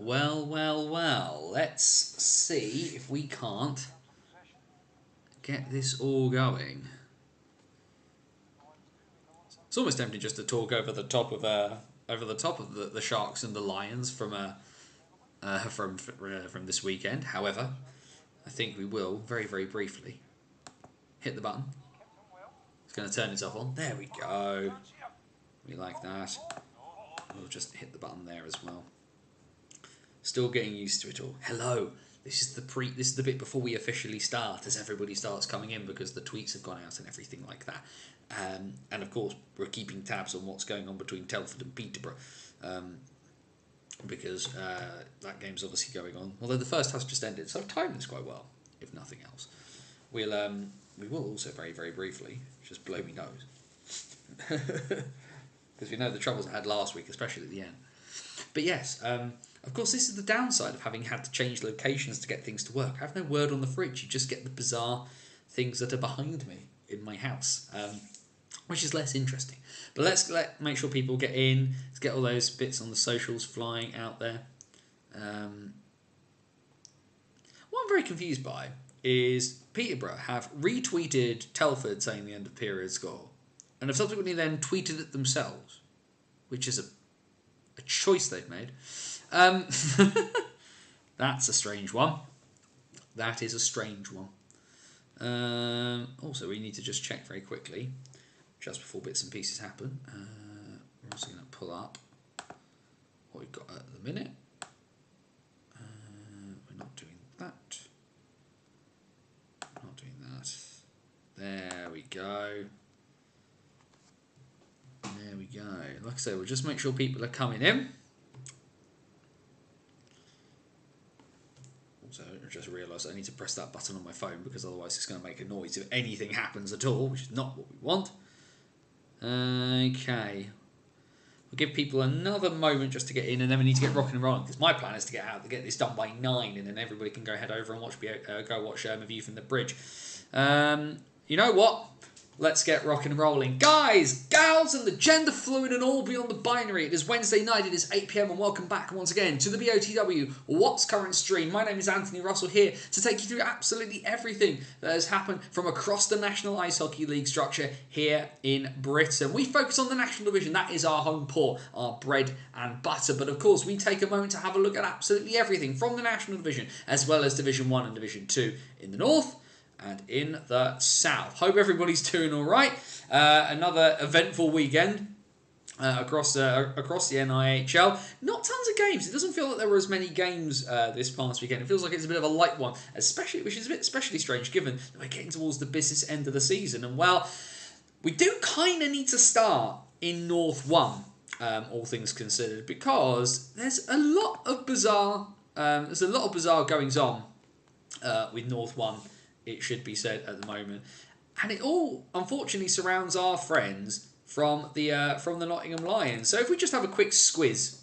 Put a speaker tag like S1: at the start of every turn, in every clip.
S1: Well. Let's see if we can't get this all going. It's almost tempting just to talk over the top of the Sharks and the Lions from this weekend. However, I think we will very briefly hit the button. It's going to turn itself on. There we go. We like that. We'll just hit the button there as well. Still getting used to it all. Hello. This is the bit before we officially start, as everybody starts coming in because the tweets have gone out and everything like that. And of course, we're keeping tabs on what's going on between Telford and Peterborough, because that game's obviously going on. Although the first has just ended, so I've timed this quite well, if nothing else. We will also very briefly just blow me nose, because we know the troubles I had last week, especially at the end. But yes, of course, this is the downside of having had to change locations to get things to work. I have no word on the fridge. You just get the bizarre things that are behind me in my house, which is less interesting. But let's make sure people get in. Let's get all those bits on the socials flying out there. What I'm very confused by is Peterborough have retweeted Telford saying the end of period score, and have subsequently then tweeted it themselves, which is a choice they've made. That's a strange one. That is a strange one. Also, we need to just check very quickly, just before bits and pieces happen. We're also going to pull up what we've got at the minute. We're not doing that. Not doing that. There we go. There we go. Like I say, we'll just make sure people are coming in. Also, I just realised I need to press that button on my phone because otherwise it's going to make a noise if anything happens at all, which is not what we want. Okay. We'll give people another moment just to get in, and then we need to get rocking and rolling because my plan is to get this done by 9, and then everybody can go head over and watch A View from the Bridge. You know what? Let's get rocking and rolling. Guys, gals, and the gender fluid and all beyond the binary. It is Wednesday night, it is 8 PM, and welcome back once again to the BOTW What's Current stream. My name is Anthony Russell, here to take you through absolutely everything that has happened from across the National Ice Hockey League structure here in Britain. We focus on the National Division, that is our home port, our bread and butter. But of course, we take a moment to have a look at absolutely everything from the National Division, as well as Division 1 and Division 2 in the north and in the south. Hope everybody's doing all right. Another eventful weekend across the NIHL. Not tons of games. It doesn't feel like there were as many games this past weekend. It feels like it's a bit of a light one, which is a bit especially strange given that we're getting towards the business end of the season. And well, we do kind of need to start in North 1, all things considered, because there's a lot of bizarre goings on with North 1. It should be said at the moment, and it all unfortunately surrounds our friends from the Nottingham Lions. So if we just have a quick squiz,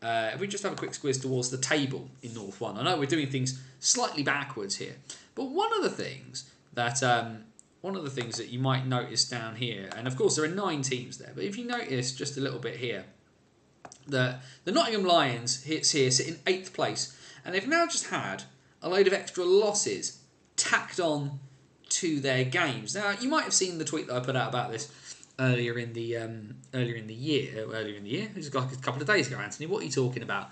S1: towards the table in North 1, I know we're doing things slightly backwards here, but one of the things that you might notice down here, and of course there are 9 teams there, but if you notice just a little bit here, the Nottingham Lions sit in 8th place, and they've now just had a load of extra losses tacked on to their games. Now, you might have seen the tweet that I put out about this earlier in the year. It was like a couple of days ago, Anthony. What are you talking about?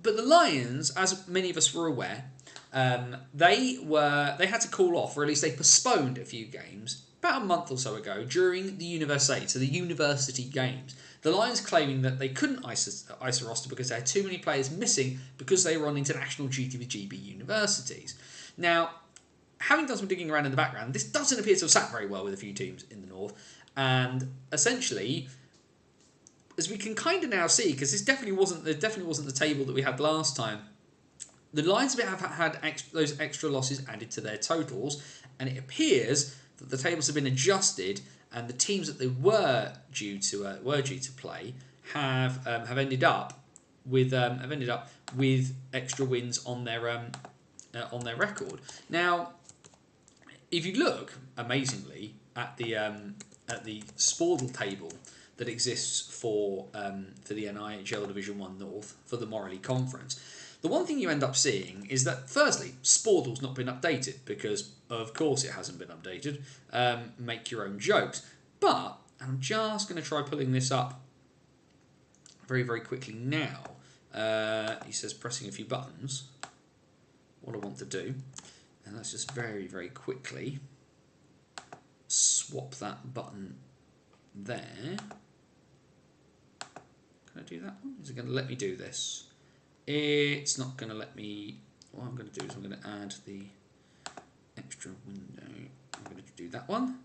S1: But the Lions, as many of us were aware, they had to call off, or at least they postponed a few games about a month or so ago during the Universiade, so the university games. The Lions claiming that they couldn't ice a roster because they had too many players missing because they were on international duty with GB universities. Now, having done some digging around in the background, this doesn't appear to have sat very well with a few teams in the north. And essentially, as we can kind of now see, because there definitely wasn't the table that we had last time, the Lions have had those extra losses added to their totals, and it appears that the tables have been adjusted, and the teams that they were due to play have ended up with extra wins on their record. Now, if you look, amazingly, at the Sportle table that exists for the NIHL Division 1 North, for the Morley Conference, the one thing you end up seeing is that, firstly, Spordle's not been updated because, of course, it hasn't been updated. Make your own jokes. But I'm just going to try pulling this up very, very quickly now. He says pressing a few buttons. What I want to do, and let's just very, very quickly swap that button there. Can I do that one? Is it going to let me do this? It's not going to let me. What I'm going to do is I'm going to add the extra window. I'm going to do that one,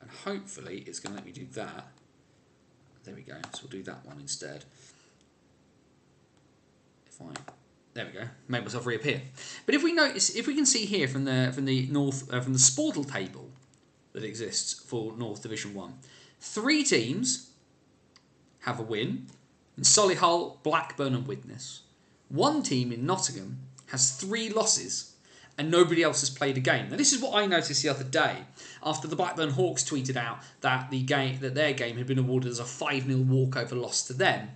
S1: and hopefully it's going to let me do that. There we go. So we'll do that one instead. There we go. Made myself reappear. But if we notice, if we can see here from the Sportle table that exists for North Division 1, 3 teams have a win in Solihull, Blackburn, and Widnes. 1 team in Nottingham has 3 losses, and nobody else has played a game. Now, this is what I noticed the other day after the Blackburn Hawks tweeted out that their game had been awarded as a 5-0 walkover loss to them.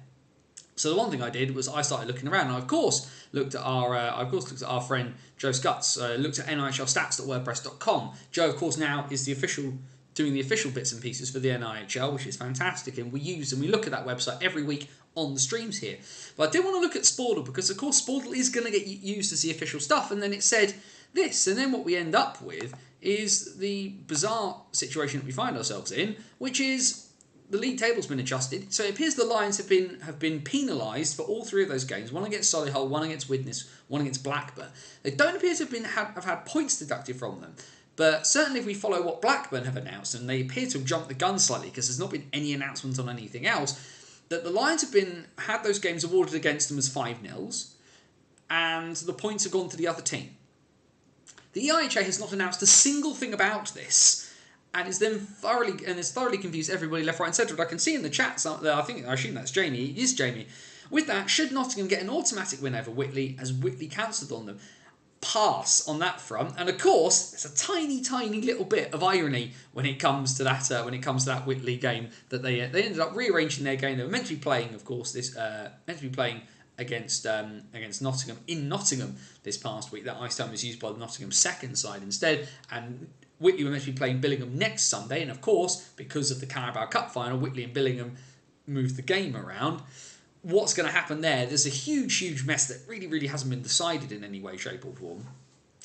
S1: So the one thing I did was I started looking around. And I, of course, looked at our friend Joe Scutts. Looked at NIHLstats.wordpress.com. Joe, of course, now is doing the official bits and pieces for the NIHL, which is fantastic. And we look at that website every week on the streams here. But I did want to look at Sportle because, of course, Sportle is going to get used as the official stuff. And then it said this, and then what we end up with is the bizarre situation that we find ourselves in, which is the league table's been adjusted, so it appears the Lions have been penalised for all 3 of those games. 1 against Solihull, 1 against Widnes, 1 against Blackburn. They don't appear to have had points deducted from them, but certainly if we follow what Blackburn have announced, and they appear to have jumped the gun slightly because there's not been any announcement on anything else, that the Lions have had those games awarded against them as 5-0s, and the points have gone to the other team. The EIHA has not announced a single thing about this, and is then thoroughly confused everybody left, right, and centre. But I can see in the chat, I assume that's Jamie. It is Jamie. With that, should Nottingham get an automatic win over Whitley, as Whitley cancelled on them? Pass on that front. And of course, there's a tiny, tiny little bit of irony when it comes to that Whitley game that they ended up rearranging their game. They were meant to be playing, of course, against Nottingham in Nottingham this past week. That ice time was used by the Nottingham second side instead, and Whitley were meant to be playing Billingham next Sunday, and of course, because of the Carabao Cup final, Whitley and Billingham moved the game around. What's going to happen there? There's a huge, huge mess that really, really hasn't been decided in any way, shape or form.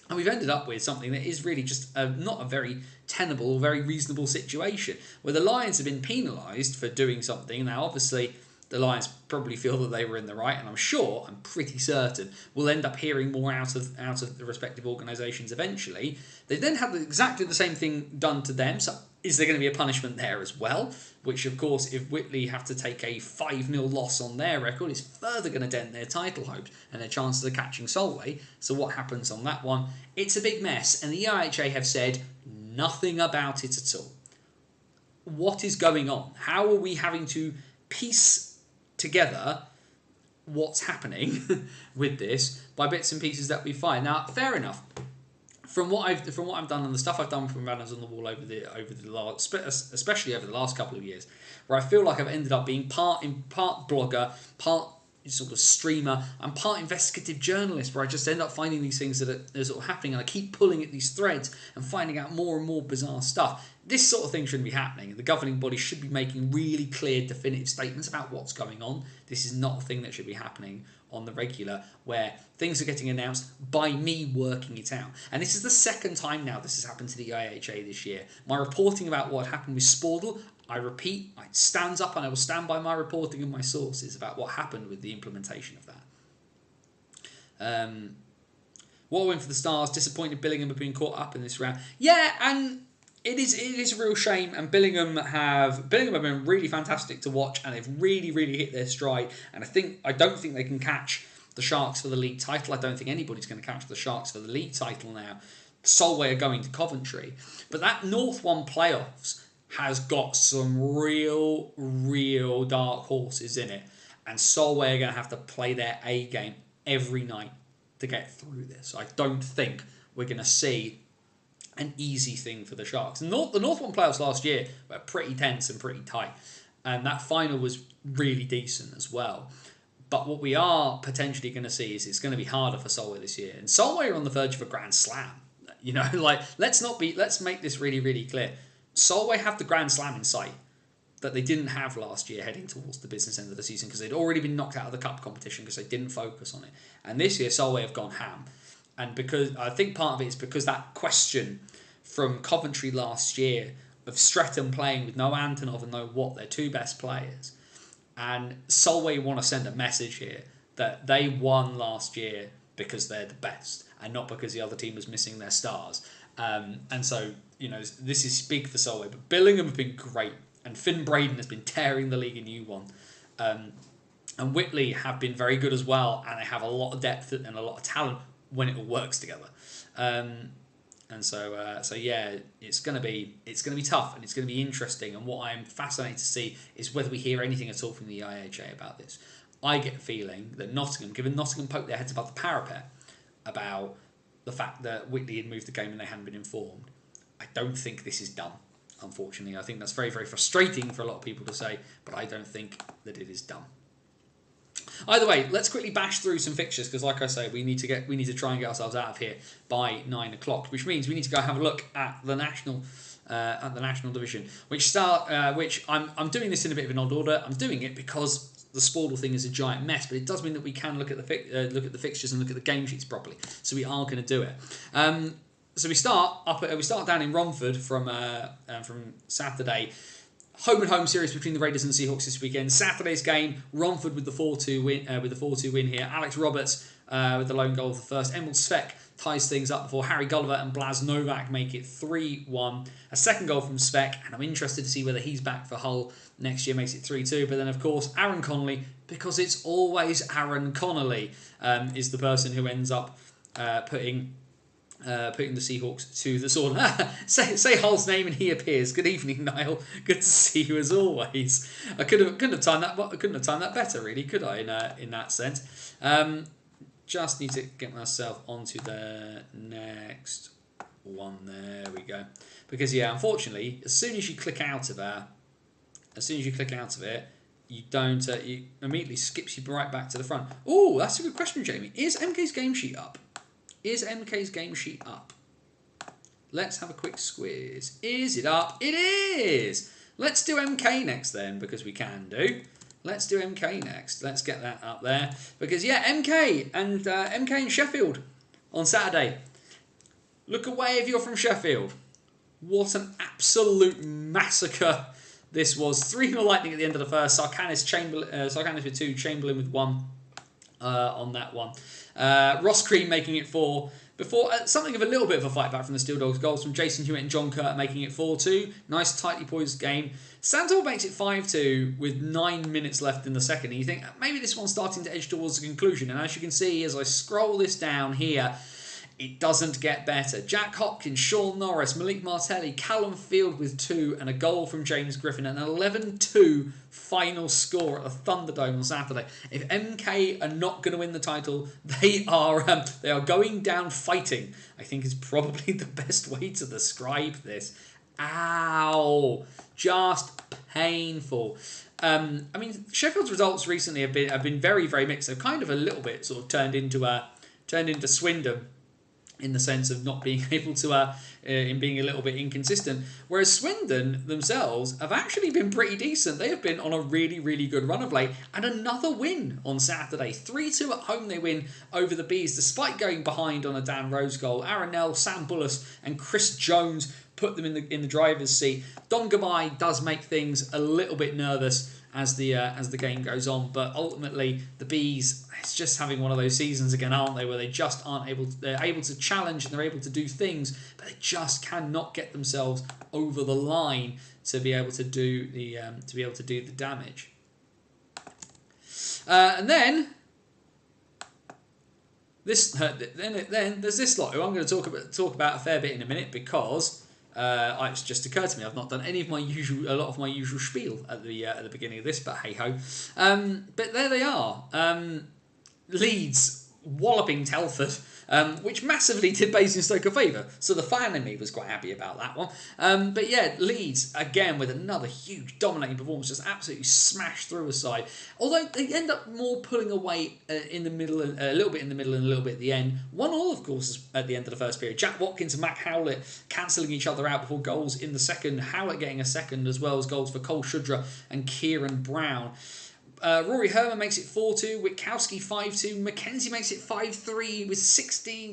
S1: And we've ended up with something that is really just not a very tenable or very reasonable situation, where the Lions have been penalised for doing something. Now, obviously, the Lions probably feel that they were in the right, and I'm pretty certain we'll end up hearing more out of the respective organisations eventually. They then had exactly the same thing done to them, so is there going to be a punishment there as well? Which, of course, if Whitley have to take a 5-0 loss on their record, is further going to dent their title hopes and their chances of catching Solway. So what happens on that one? It's a big mess, and the EIHA have said nothing about it at all. What is going on? How are we having to piece together what's happening with this by bits and pieces that we find? Now, fair enough. From what I've done and the stuff I've done from Runners on the Wall over the last, especially over the last couple of years, where I feel like I've ended up being part blogger, part sort of streamer, and part investigative journalist, where I just end up finding these things that are sort of happening, and I keep pulling at these threads and finding out more and more bizarre stuff. This sort of thing shouldn't be happening. The governing body should be making really clear, definitive statements about what's going on. This is not a thing that should be happening on the regular, where things are getting announced by me working it out. And this is the second time now this has happened to the IHA this year. My reporting about what happened with Sportle, I repeat, it stands up, and I will stand by my reporting and my sources about what happened with the implementation of that. What a win for the Stars. Disappointed Billingham have been caught up in this round. Yeah, and it is a real shame, and Billingham have been really fantastic to watch, and they've really, really hit their stride. And I don't think they can catch the Sharks for the league title. I don't think anybody's going to catch the Sharks for the league title now. Solway are going to Coventry, but that North 1 playoffs has got some real, real dark horses in it, and Solway are going to have to play their A game every night to get through this. I don't think we're going to see an easy thing for the Sharks. The North 1 playoffs last year were pretty tense and pretty tight, and that final was really decent as well. But what we are potentially going to see is it's going to be harder for Solway this year. And Solway are on the verge of a Grand Slam. You know, like, let's make this really, really clear. Solway have the Grand Slam in sight that they didn't have last year heading towards the business end of the season because they'd already been knocked out of the cup competition because they didn't focus on it. And this year, Solway have gone ham. And because I think part of it is because that question from Coventry last year of Streatham playing with no Antonov and no Watt, their two best players. And Solway want to send a message here that they won last year because they're the best and not because the other team was missing their stars. And so, you know, this is big for Solway. But Billingham have been great. And Finn Braden has been tearing the league in U1. And Whitley have been very good as well. And they have a lot of depth and a lot of talent when it all works together. And so yeah, it's gonna be tough and it's gonna be interesting. And what I'm fascinated to see is whether we hear anything at all from the IHA about this. I get a feeling that given Nottingham poked their heads above the parapet about the fact that Whitley had moved the game and they hadn't been informed, I don't think this is done. Unfortunately, I think that's very, very frustrating for a lot of people to say, but I don't think that it is done. Either way, let's quickly bash through some fixtures because, like I say, we need to try and get ourselves out of here by 9 o'clock, which means we need to go have a look at the national division, which I'm doing this in a bit of an odd order. I'm doing it because the Spordle thing is a giant mess, but it does mean that we can look at the fixtures and look at the game sheets properly. So we are going to do it. So we start down in Romford from Saturday. Home and home series between the Raiders and the Seahawks this weekend. Saturday's game, Romford with the 4-2 win here. Alex Roberts with the lone goal of the first. Emil Svek ties things up before Harry Gulliver and Blas Novak make it 3-1. A second goal from Svek, and I'm interested to see whether he's back for Hull next year, makes it 3-2. But then, of course, Aaron Connolly, because it's always Aaron Connolly, is the person who ends up putting the Seahawks to the sword. say Hull's name and he appears. Good evening, Niall. Good to see you as always. I couldn't have timed that better, really, could I? In that sense. Just need to get myself onto the next one. There we go. Because yeah, unfortunately, as soon as you click out of it, you don't. You immediately skips you right back to the front. Oh, that's a good question, Jamie. Is MK's game sheet up? Let's have a quick squiz. Is it up? It is! Let's do MK next then, because we can do. Let's do MK next. Let's get that up there. Because, yeah, MK and Sheffield on Saturday. Look away if you're from Sheffield. What an absolute massacre this was. 3-0 Lightning at the end of the first. Sarkanis with 2, Chamberlain with 1 on that one. Ross Cream making it 4. Before something of a little bit of a fight back from the Steel Dogs. Goals from Jason Hewitt and John Kurt making it 4-2. Nice tightly poised game. Santor makes it 5-2 with 9 minutes left in the second. And you think maybe this one's starting to edge towards the conclusion. And as you can see, as I scroll this down here, it doesn't get better. Jack Hopkins, Sean Norris, Malik Martelli, Callum Field with 2 and a goal from James Griffin. An 11-2 final score at the Thunderdome on Saturday. If MK are not going to win the title, they are going down fighting. I think is probably the best way to describe this. Ow! Just painful. I mean, Sheffield's results recently have been very, very mixed. They've kind of a little bit sort of turned into Swindon, in the sense of not being able to, in being a little bit inconsistent. Whereas Swindon themselves have actually been pretty decent. They have been on a really, really good run of late. And another win on Saturday. 3-2 at home they win over the Bees, despite going behind on a Dan Rose goal. Aaron Nell, Sam Bullis and Chris Jones put them in the driver's seat. Don Gabai does make things a little bit nervous as the game goes on, but ultimately the Bees, it's just having one of those seasons again, aren't they, where they just aren't able to, they're able to challenge and they're able to do things, but they just cannot get themselves over the line to be able to do the damage. And then then there's this lot who I'm going to talk about a fair bit in a minute, because it's just occurred to me I've not done a lot of my usual spiel at the beginning of this, but hey ho. But there they are. Leeds walloping Telford which massively did Basingstoke a favour. So the fan in me was quite happy about that one. But yeah, Leeds, again, with another huge dominating performance, just absolutely smashed through a side. Although they end up more pulling away in the middle, a little bit in the middle and a little bit at the end. 1-1, of course, at the end of the first period. Jack Watkins and Mac Howlett cancelling each other out before goals in the second. Howlett getting a second, as well as goals for Cole Shudra and Kieran Brown. Rory Herman makes it 4-2, Witkowski 5-2, Mackenzie makes it 5-3 with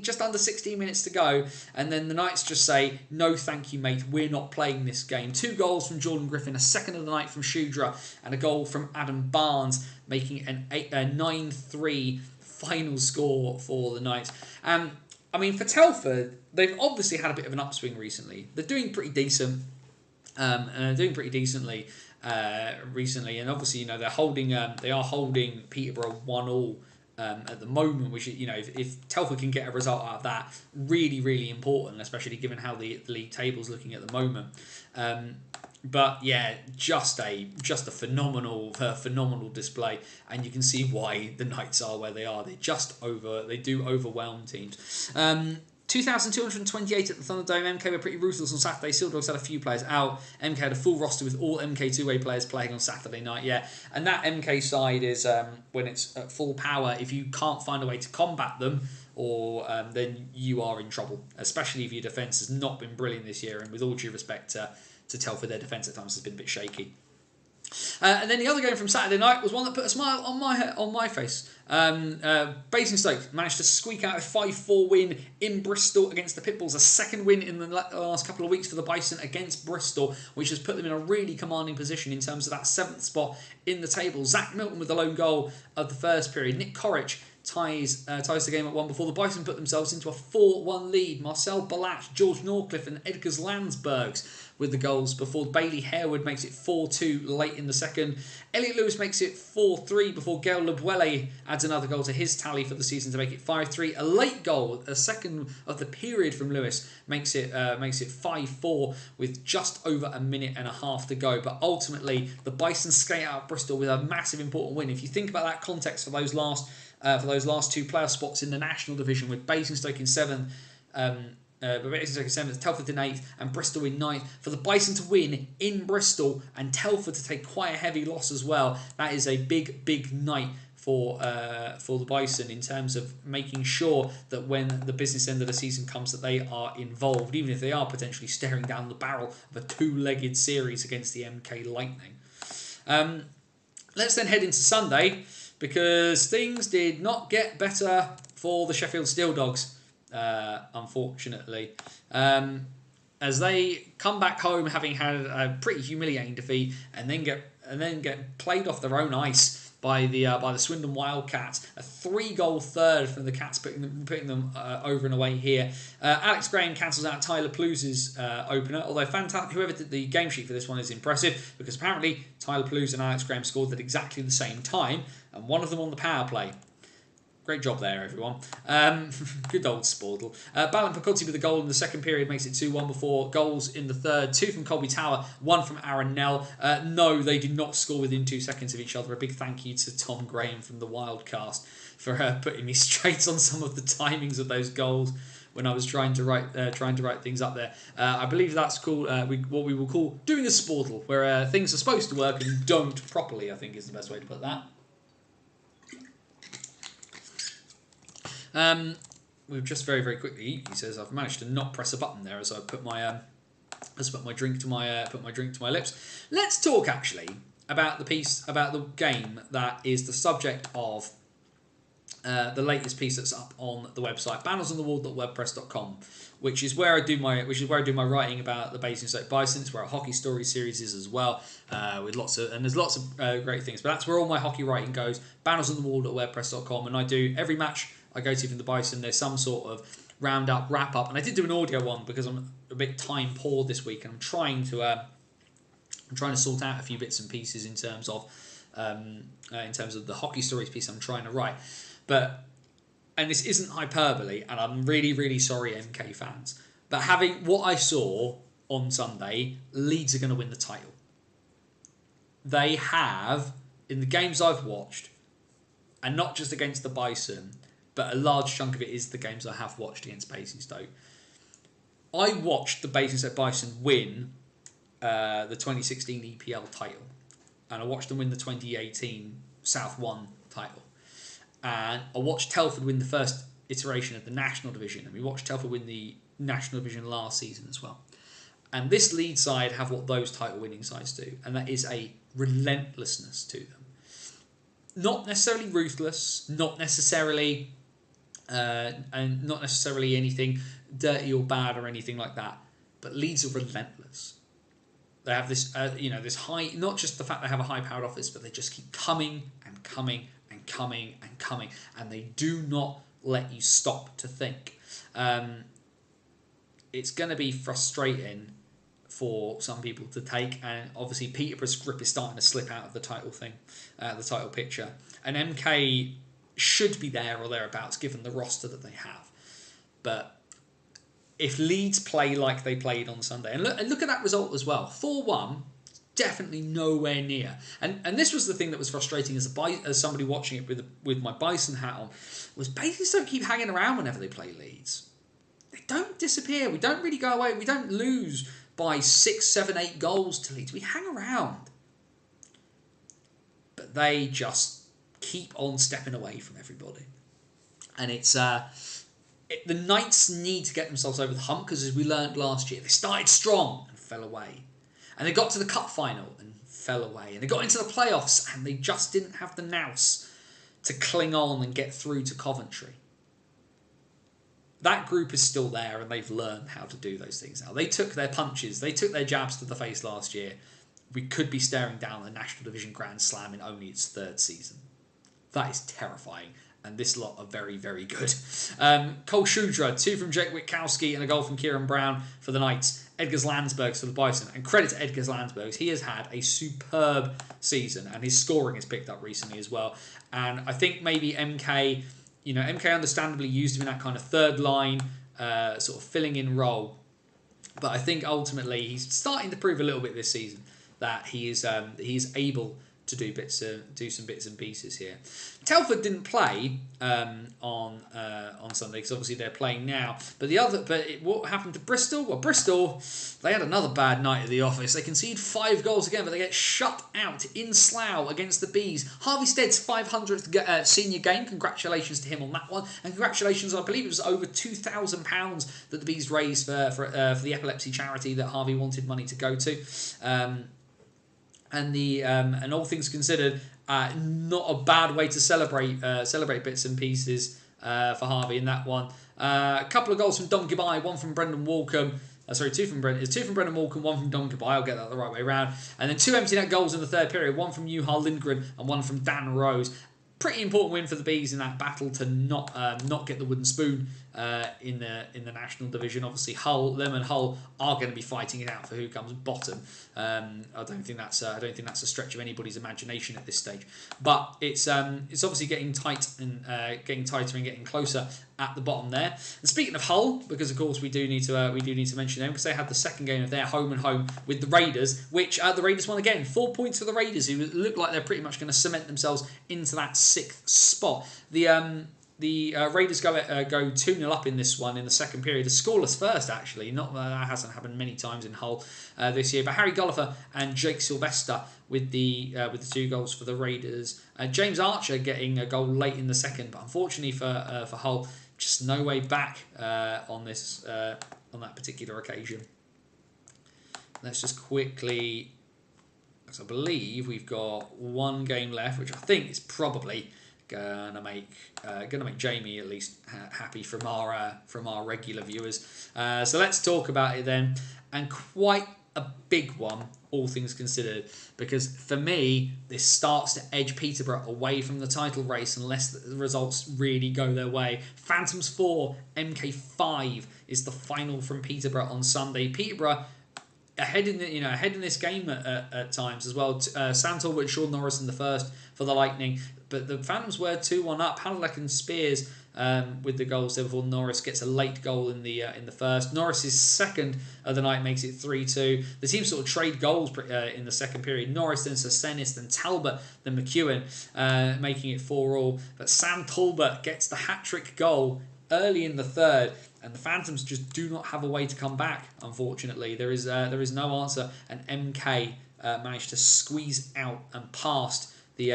S1: just under 16 minutes to go, and then the Knights just say, no thank you mate, we're not playing this game. 2 goals from Jordan Griffin, a second of the night from Shudra, and a goal from Adam Barnes, making a 9-3 final score for the Knights. I mean, for Telford, they've obviously had a bit of an upswing recently. They're doing pretty decent, recently, and obviously, you know, they are holding Peterborough 1-1 at the moment, which, you know, if Telford can get a result out of that, really, really important, especially given how the league table's looking at the moment. But yeah, just a phenomenal display, and you can see why the Knights are where they are. They do overwhelm teams. 2,228 at the Thunderdome. MK were pretty ruthless on Saturday. Seal Dogs had a few players out. MK had a full roster with all MK two-way players playing on Saturday night. Yeah, and that MK side is when it's at full power. If you can't find a way to combat them, or then you are in trouble. Especially if your defence has not been brilliant this year. And with all due respect to Telford, their defence at times has been a bit shaky. And then the other game from Saturday night was one that put a smile on my face. Basingstoke managed to squeak out a 5-4 win in Bristol against the Pitbulls, a second win in the last couple of weeks for the Bison against Bristol, which has put them in a really commanding position in terms of that 7th spot in the table. Zach Milton with the lone goal of the first period. Nick Corrich ties the game at 1 before the Bison put themselves into a 4-1 lead. Marcel Balat, George Norcliffe and Edgars Landsbergs with the goals before Bailey Harewood makes it 4-2 late in the second. Elliot Lewis makes it 4-3 before Gael Lebuele adds another goal to his tally for the season to make it 5-3. A late goal, a second of the period from Lewis, makes it 5-4 with just over a minute and a half to go. But ultimately, the Bison skate out Bristol with a massive important win. If you think about that context for those last 2 playoff spots in the National Division, with Basingstoke in 7th, Telford in 8th, and Bristol in 9th. For the Bison to win in Bristol and Telford to take quite a heavy loss as well, that is a big night for the Bison in terms of making sure that when the business end of the season comes, that they are involved, even if they are potentially staring down the barrel of a 2-legged series against the MK Lightning. Let's then head into Sunday, because things did not get better for the Sheffield Steel Dogs. Unfortunately, as they come back home having had a pretty humiliating defeat, and then get played off their own ice by the Swindon Wildcats, a 3-goal third from the Cats, putting them over and away here. Alex Graham cancels out Tyler Plouse's opener, although whoever did the game sheet for this one is impressive, because apparently Tyler Plouse and Alex Graham scored at exactly the same time, and one of them on the power play. Great job there, everyone. Good old Spordle. Balin Picotti with a goal in the second period makes it 2-1 before goals in the third. 2 from Colby Tower, 1 from Aaron Nell. No, they did not score within 2 seconds of each other. A big thank you to Tom Graham from the Wildcast for putting me straight on some of the timings of those goals when I was trying to write things up there. I believe that's called what we will call doing a Spordle, where things are supposed to work and don't properly, I think is the best way to put that. We've just very quickly, he says, I've managed to not press a button there as I put my drink to my lips. Let's talk actually about the game that is the subject of the latest piece that's up on the website, bannersonthewall.wordpress.com, which is where I do my writing about the Basingstoke Bison. It's where our hockey story series is as well, with there's lots of great things. But that's where all my hockey writing goes, bannersonthewall.wordpress.com, and I do every match I go to from the Bison. There's some sort of roundup, wrap up, and I did do an audio one because I'm a bit time poor this week, and I'm trying to sort out a few bits and pieces in terms of the hockey stories piece I'm trying to write. And this isn't hyperbole, and I'm really sorry, MK fans, but having what I saw on Sunday, Leeds are going to win the title. They have, in the games I've watched, and not just against the Bison, but a large chunk of it is the games I have watched against Basingstoke. I watched the Basingstoke Bison win the 2016 EPL title, and I watched them win the 2018 South 1 title, and I watched Telford win the first iteration of the National Division, and we watched Telford win the National Division last season as well. And this Leeds side have what those title winning sides do, and that is a relentlessness to them. Not necessarily ruthless, not necessarily and not necessarily anything dirty or bad or anything like that, but Leeds are relentless. They have this, this high, not just the fact they have a high-powered office, but they just keep coming and coming and coming and coming, and they do not let you stop to think. It's going to be frustrating for some people to take, and obviously Peterborough's grip is starting to slip out of the title picture, and MK should be there or thereabouts given the roster that they have. But if Leeds play like they played on Sunday, and look at that result as well, 4-1, definitely nowhere near. And this was the thing that was frustrating as somebody watching it with my Bison hat on, was Basingstoke keep hanging around whenever they play Leeds. They don't disappear. We don't really go away. We don't lose by 6, 7, 8 goals to Leeds. We hang around. But they just keep on stepping away from everybody. And it's the Knights need to get themselves over the hump, because as we learned last year, they started strong and fell away. And they got to the cup final and fell away. And they got into the playoffs and they just didn't have the nous to cling on and get through to Coventry. That group is still there, and they've learned how to do those things now. They took their punches, they took their jabs to the face last year. We could be staring down the National Division Grand Slam in only its 3rd season. That is terrifying, and this lot are very, very good. Cole Shudra, 2 from Jake Witkowski and a goal from Kieran Brown for the Knights. Edgars Landsbergs for the Bison, and credit to Edgars Landsbergs, he has had a superb season, and his scoring has picked up recently as well. And I think maybe MK understandably used him in that kind of third line, sort of filling in role. But I think ultimately he's starting to prove a little bit this season that he is able to do some bits and pieces here. Telford didn't play on Sunday, because obviously they're playing now. But what happened to Bristol? Well, Bristol, they had another bad night at the office. They concede 5 goals again, but they get shut out in Slough against the Bees. Harvey Stead's 500th senior game. Congratulations to him on that one, and congratulations, I believe it was over £2,000 that the Bees raised for the epilepsy charity that Harvey wanted money to go to. And all things considered, not a bad way to celebrate bits and pieces for Harvey in that one. A couple of goals from Dom Gibai, one from Brendan Walcombe. Two from Brendan Walcombe, one from Dom Gibai. I'll get that the right way around. And then 2 empty net goals in the 3rd period, one from Juhal Lindgren and one from Dan Rose. Pretty important win for the Bees in that battle to not get the wooden spoon in the National Division. Obviously, them and Hull are going to be fighting it out for who comes bottom. I don't think that's a stretch of anybody's imagination at this stage. But it's obviously getting tight and getting tighter and getting closer at the bottom there. And speaking of Hull, because of course we do need to mention them, because they had the second game of their home and home with the Raiders, which the Raiders won again. 4 points for the Raiders, who look like they're pretty much going to cement themselves into that 6th spot. The Raiders go 2-0 up in this one in the second period. A scoreless first, actually. Not that hasn't happened many times in Hull this year. But Harry Gulliver and Jake Sylvester with the 2 goals for the Raiders. James Archer getting a goal late in the second, but unfortunately for Hull, just no way back on that particular occasion. Let's just quickly, because I believe we've got 1 game left, which I think is probably gonna make Jamie at least happy from our regular viewers. So let's talk about it then, and quite a big one, all things considered, because for me this starts to edge Peterborough away from the title race unless the results really go their way. Phantoms 4, MK 5 is the final from Peterborough on Sunday. Peterborough ahead in this game at times as well. Sam Talbot and Sean Norris in the first for the Lightning, but the Phantoms were 2-1 up. Hadalek and Spears with the goals there before Norris gets a late goal in the first. Norris's second of the night makes it 3-2. The team sort of trade goals in the second period. Norris, then Sasenis, then Talbot, then McEwen, making it 4-4. But Sam Talbot gets the hat-trick goal early in the third, and the Phantoms just do not have a way to come back, unfortunately. There is no answer, and MK managed to squeeze out and past the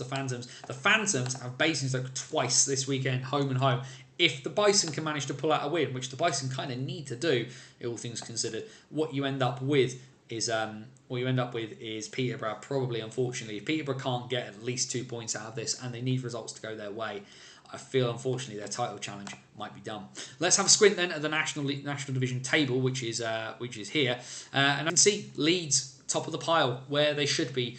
S1: Phantoms. The Phantoms have Basingstoke twice this weekend, home and home. If the Bison can manage to pull out a win, which the Bison kind of need to do, all things considered, what you end up with is Peterborough, probably, unfortunately. If Peterborough can't get at least 2 points out of this, and they need results to go their way, I feel, unfortunately, their title challenge might be done. Let's have a squint then at the National Division table, which is here, and I can see Leeds top of the pile where they should be.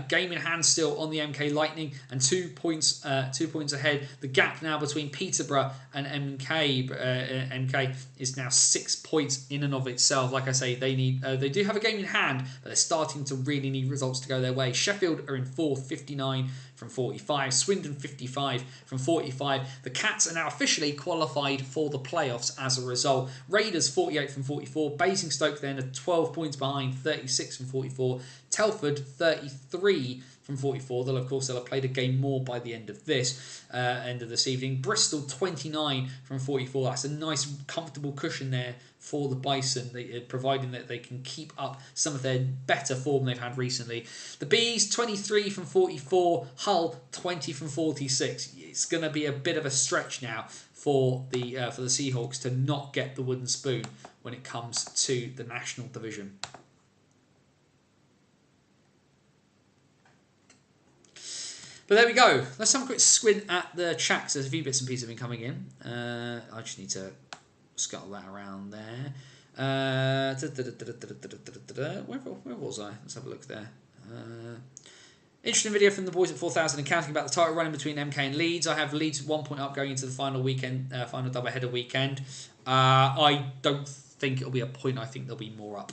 S1: Game in hand still on the MK Lightning, and 2 points ahead. The gap now between Peterborough and MK is now 6 points in and of itself. Like I say, they do have a game in hand, but they're starting to really need results to go their way. Sheffield are in fourth, 59 from 45. Swindon 55 from 45. The Cats are now officially qualified for the playoffs as a result. Raiders 48 from 44. Basingstoke then at 12 points behind, 36 from 44. Telford 33 from 44. They'll have played a game more by the end of this evening. Bristol 29 from 44. That's a nice comfortable cushion there for the Bison, providing that they can keep up some of their better form they've had recently. The Bees 23 from 44. Hull 20 from 46. It's going to be a bit of a stretch now for the Seahawks to not get the wooden spoon when it comes to the National Division. But there we go. Let's have a quick squint at the chat. There's a few bits and pieces have been coming in. I just need to scuttle that around there. Where was I? Let's have a look there. Interesting video from the boys at 4,000 and counting about the title running between MK and Leeds. I have Leeds 1 point up going into the final weekend, final double-header weekend. I don't think it'll be a point. I think there'll be more up.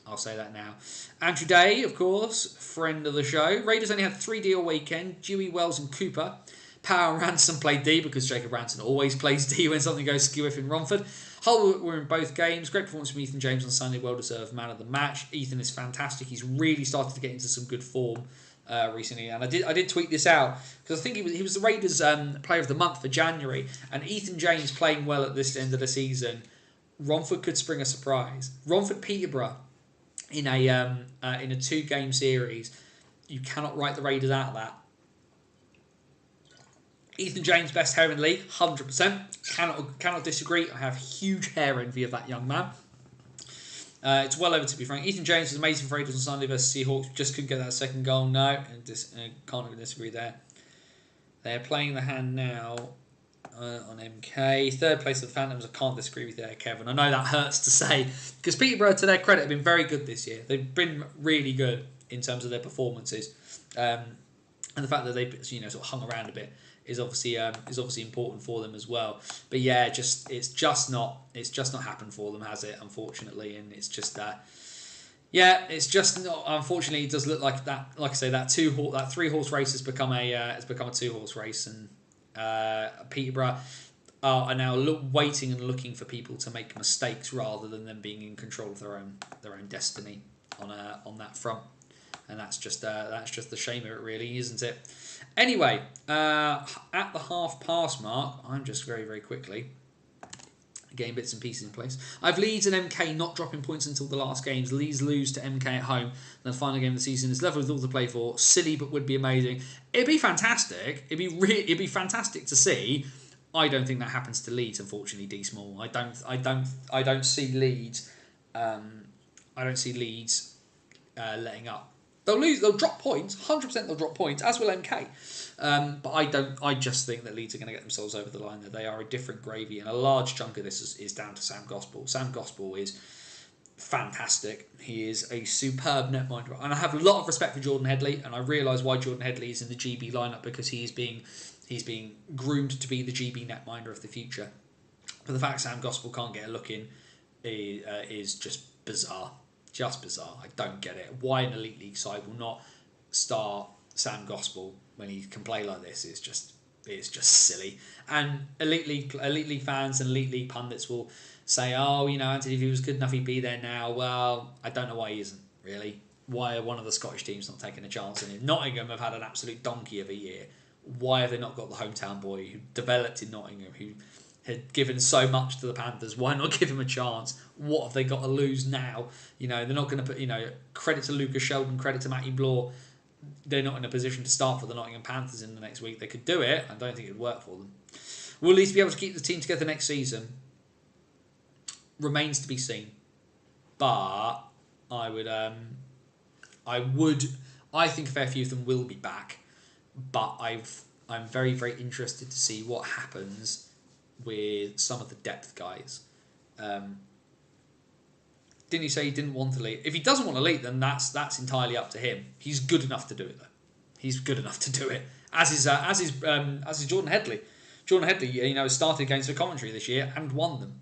S1: I'll say that now. Andrew Day, of course, friend of the show. Raiders only had 3 D all weekend. Dewey, Wells and Cooper. Power and Ransom played D because Jacob Ranson always plays D when something goes skew in Romford. Hull were in both games. Great performance from Ethan James on Sunday. Well-deserved man of the match. Ethan is fantastic. He's really started to get into some good form recently. And I did tweet this out because I think he was the Raiders player of the month for January. And Ethan James playing well at this end of the season. Romford could spring a surprise. Romford-Peterborough in a 2-game series. You cannot write the Raiders out of that. Ethan James, best hair in the league, 100%. Cannot disagree. I have huge hair envy of that young man. It's well over, to be frank. Ethan James was amazing for Raiders on Sunday versus Seahawks. Just couldn't get that second goal. No, can't even disagree there. They're playing the hand now on MK. Third place of the Phantoms. I can't disagree with you there, Kevin. I know that hurts to say because Peterborough, to their credit, have been very good this year. They've been really good in terms of their performances, and the fact that they sort of hung around a bit is obviously important for them as well. But yeah, it's just not happened for them, has it? Unfortunately, and it's just that. Yeah, it's just not. Unfortunately, it does look like that. Like I say, that 3-horse race has become a 2-horse race, and Peterborough are now waiting and looking for people to make mistakes rather than them being in control of their own destiny on that front. And that's just the shame of it, really, isn't it? Anyway, at the half-past mark, I'm just very, very quickly getting bits and pieces in place. I have Leeds and MK not dropping points until the last games. Leeds lose to MK at home. And the final game of the season is level with all to play for. Silly, but would be amazing. It'd be fantastic. It'd be fantastic to see. I don't think that happens to Leeds, unfortunately, D Small. I don't see Leeds. Letting up. They'll lose. They'll drop points. 100% they'll drop points, as will MK. But I just think that Leeds are going to get themselves over the line. That they are a different gravy, and a large chunk of this is down to Sam Gospel. Sam Gospel is fantastic. He is a superb netminder, and I have a lot of respect for Jordan Headley. And I realise why Jordan Headley is in the GB lineup because he's being groomed to be the GB netminder of the future. But the fact Sam Gospel can't get a look in is just bizarre. Just bizarre. I don't get it. Why an Elite League side will not start Sam Gospel when he can play like this is just silly. And Elite League fans and Elite League pundits will say, oh, you know, Anthony, if he was good enough, he'd be there now. Well, I don't know why he isn't, really. Why are one of the Scottish teams not taking a chance on him? Nottingham have had an absolute donkey of a year. Why have they not got the hometown boy who developed in Nottingham, who had given so much to the Panthers? Why not give him a chance? What have they got to lose now? You know, they're not going to put, you know, credit to Lucas Sheldon, credit to Matty Bloor. They're not in a position to start for the Nottingham Panthers in the next week. They could do it. I don't think it would work for them. Will at least be able to keep the team together next season? Remains to be seen. But I think a fair few of them will be back. But I'm very, very interested to see what happens with some of the depth guys. Didn't he say he didn't want to leave? If he doesn't want to leave, then that's entirely up to him. He's good enough to do it, though. He's good enough to do it. As is Jordan Headley. Jordan Headley, you know, started games for commentary this year and won them.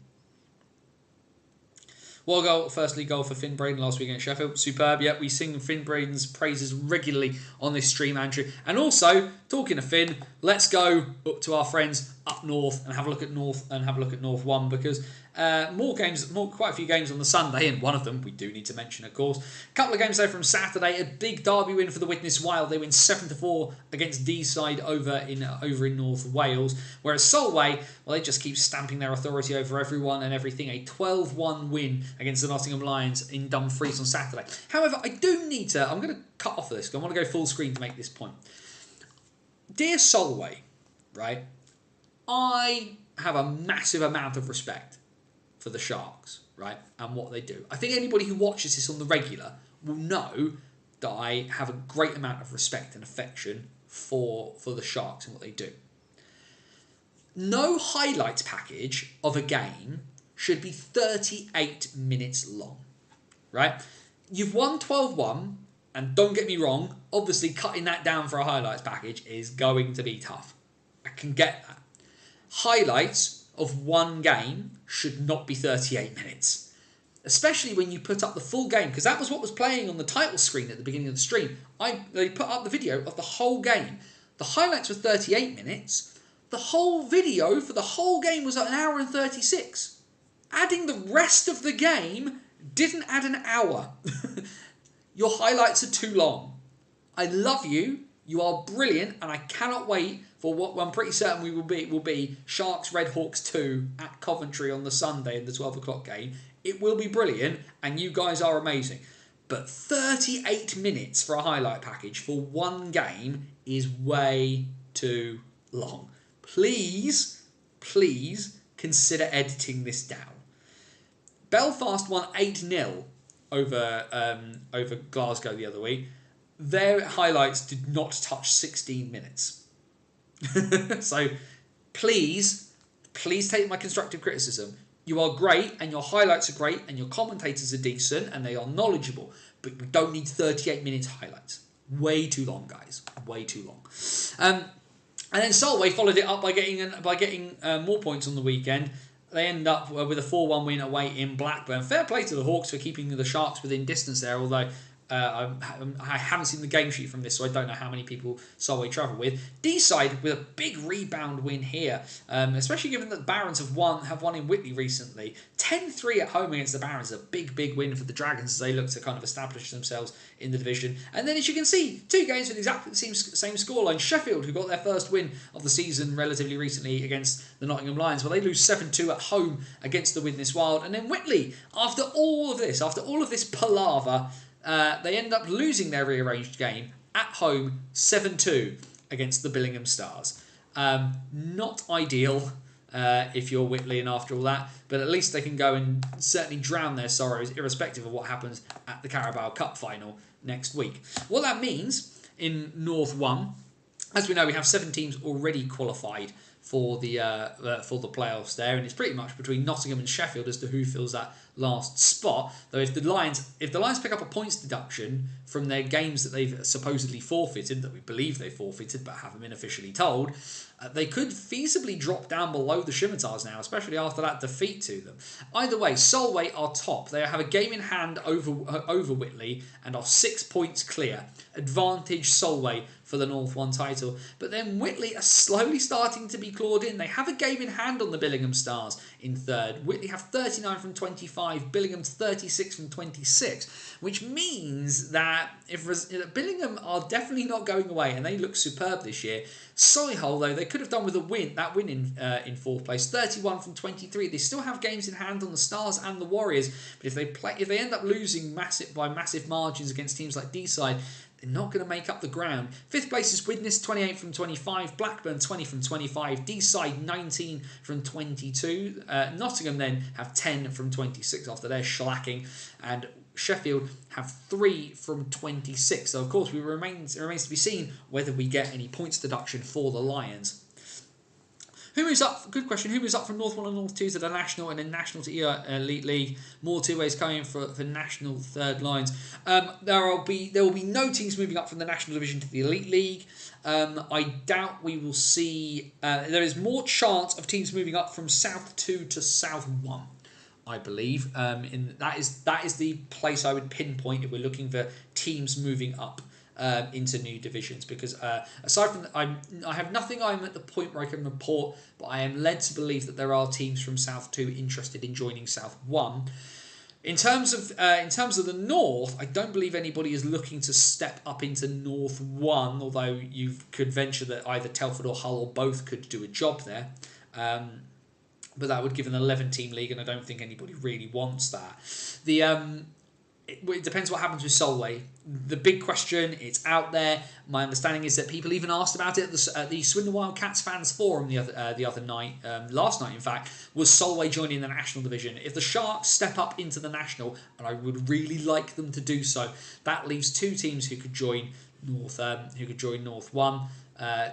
S1: Firstly, goal for Finn Braden last week against Sheffield. Superb. Yep, we sing Finn Braden's praises regularly on this stream, Andrew. And also, talking of Finn, let's go up to our friends up north and have a look at North 1, because quite a few games on the Sunday, and one of them we do need to mention, of course. A couple of games there from Saturday. A big derby win for the Widnes Wild. They win 7-4 against Deeside over in North Wales. Whereas Solway, well, they just keep stamping their authority over everyone and everything. A 12-1 win against the Nottingham Lions in Dumfries on Saturday. However, I'm going to cut off of this because I want to go full screen to make this point. Dear Solway, right? I have a massive amount of respect for the Sharks, right, and what they do. I think anybody who watches this on the regular will know that I have a great amount of respect and affection for the Sharks and what they do. No highlights package of a game should be 38 minutes long, right? You've won 12-1, and don't get me wrong, obviously cutting that down for a highlights package is going to be tough. I can get that. Highlights of one game should not be 38 minutes. Especially when you put up the full game, because that was what was playing on the title screen at the beginning of the stream. They put up the video of the whole game. The highlights were 38 minutes. The whole video for the whole game was 1 hour and 36. Adding the rest of the game didn't add an hour. Your highlights are too long. I love you. You are brilliant, and I cannot wait for what I'm pretty certain will be Sharks Red Hawks 2 at Coventry on the Sunday in the 12 o'clock game. It will be brilliant, and you guys are amazing. But 38 minutes for a highlight package for one game is way too long. Please consider editing this down. Belfast won 8-0 over Glasgow the other week. Their highlights did not touch 16 minutes. So please take my constructive criticism. You are great, and your highlights are great, and your commentators are decent, and they are knowledgeable, but we don't need 38 minutes highlights. Way too long, guys. Way too long. And then Solway followed it up by getting more points on the weekend. They end up with a 4-1 win away in Blackburn. Fair play to the Hawks for keeping the Sharks within distance there, although I haven't seen the game sheet from this, so I don't know how many people Solway travel with. Deeside with a big rebound win here, especially given that the Barons have won in Whitley recently. 10-3 at home against the Barons, a big win for the Dragons as they look to kind of establish themselves in the division. And then, as you can see, 2 games with exactly the same scoreline. Sheffield, who got their first win of the season relatively recently against the Nottingham Lions, well, they lose 7-2 at home against the Widnes Wild. And then Whitley, after all of this palaver, they end up losing their rearranged game at home 7-2 against the Billingham Stars. Not ideal if you're Whitley and after all that, but at least they can go and certainly drown their sorrows irrespective of what happens at the Carabao Cup final next week. What that means in North 1, as we know, we have 7 teams already qualified for the playoffs there, and it's pretty much between Nottingham and Sheffield as to who fills that last spot. Though if the Lions pick up a points deduction from their games that they've supposedly forfeited, that we believe they forfeited but haven't been officially told, they could feasibly drop down below the Scimitars now, especially after that defeat to them. Either way, Solway are top. They have a game in hand over Whitley and are 6 points clear. Advantage Solway for the North 1 title. But then Whitley are slowly starting to be clawed in. They have a game in hand on the Billingham Stars in third. Whitley have 39 from 25, Billingham's 36 from 26, which means that if Billingham are definitely not going away, and they look superb this year. Solihull, though, they could have done with that win in fourth place, 31 from 23. They still have games in hand on the Stars and the Warriors, but if they end up losing by massive margins against teams like Deeside, they're not going to make up the ground. Fifth place is Widnes, 28 from 25. Blackburn, 20 from 25. Deeside, 19 from 22. Nottingham then have 10 from 26 after their shellacking. And Sheffield have 3 from 26. So, of course, it remains to be seen whether we get any points deduction for the Lions. Who moves up? Good question. Who moves up from North 1 and North 2 to the National and then National to Elite League? More two-ways coming for National third lines. There will be no teams moving up from the National Division to the Elite League. I doubt we will see... there is more chance of teams moving up from South 2 to South 1. I believe. That is the place I would pinpoint if we're looking for teams moving up into new divisions, because aside from I have nothing I'm at the point where I can report, but I am led to believe that there are teams from South 2 interested in joining South 1. In terms of the North, I don't believe anybody is looking to step up into North 1, although you could venture that either Telford or Hull or both could do a job there. But that would give an 11-team league, and I don't think anybody really wants that. It depends what happens with Solway. The big question, it's out there. My understanding is that people even asked about it at the Swindon Wildcats fans forum the other night, last night in fact, was Solway joining the National Division. If the Sharks step up into the National, and I would really like them to do so, that leaves 2 teams who could join North 1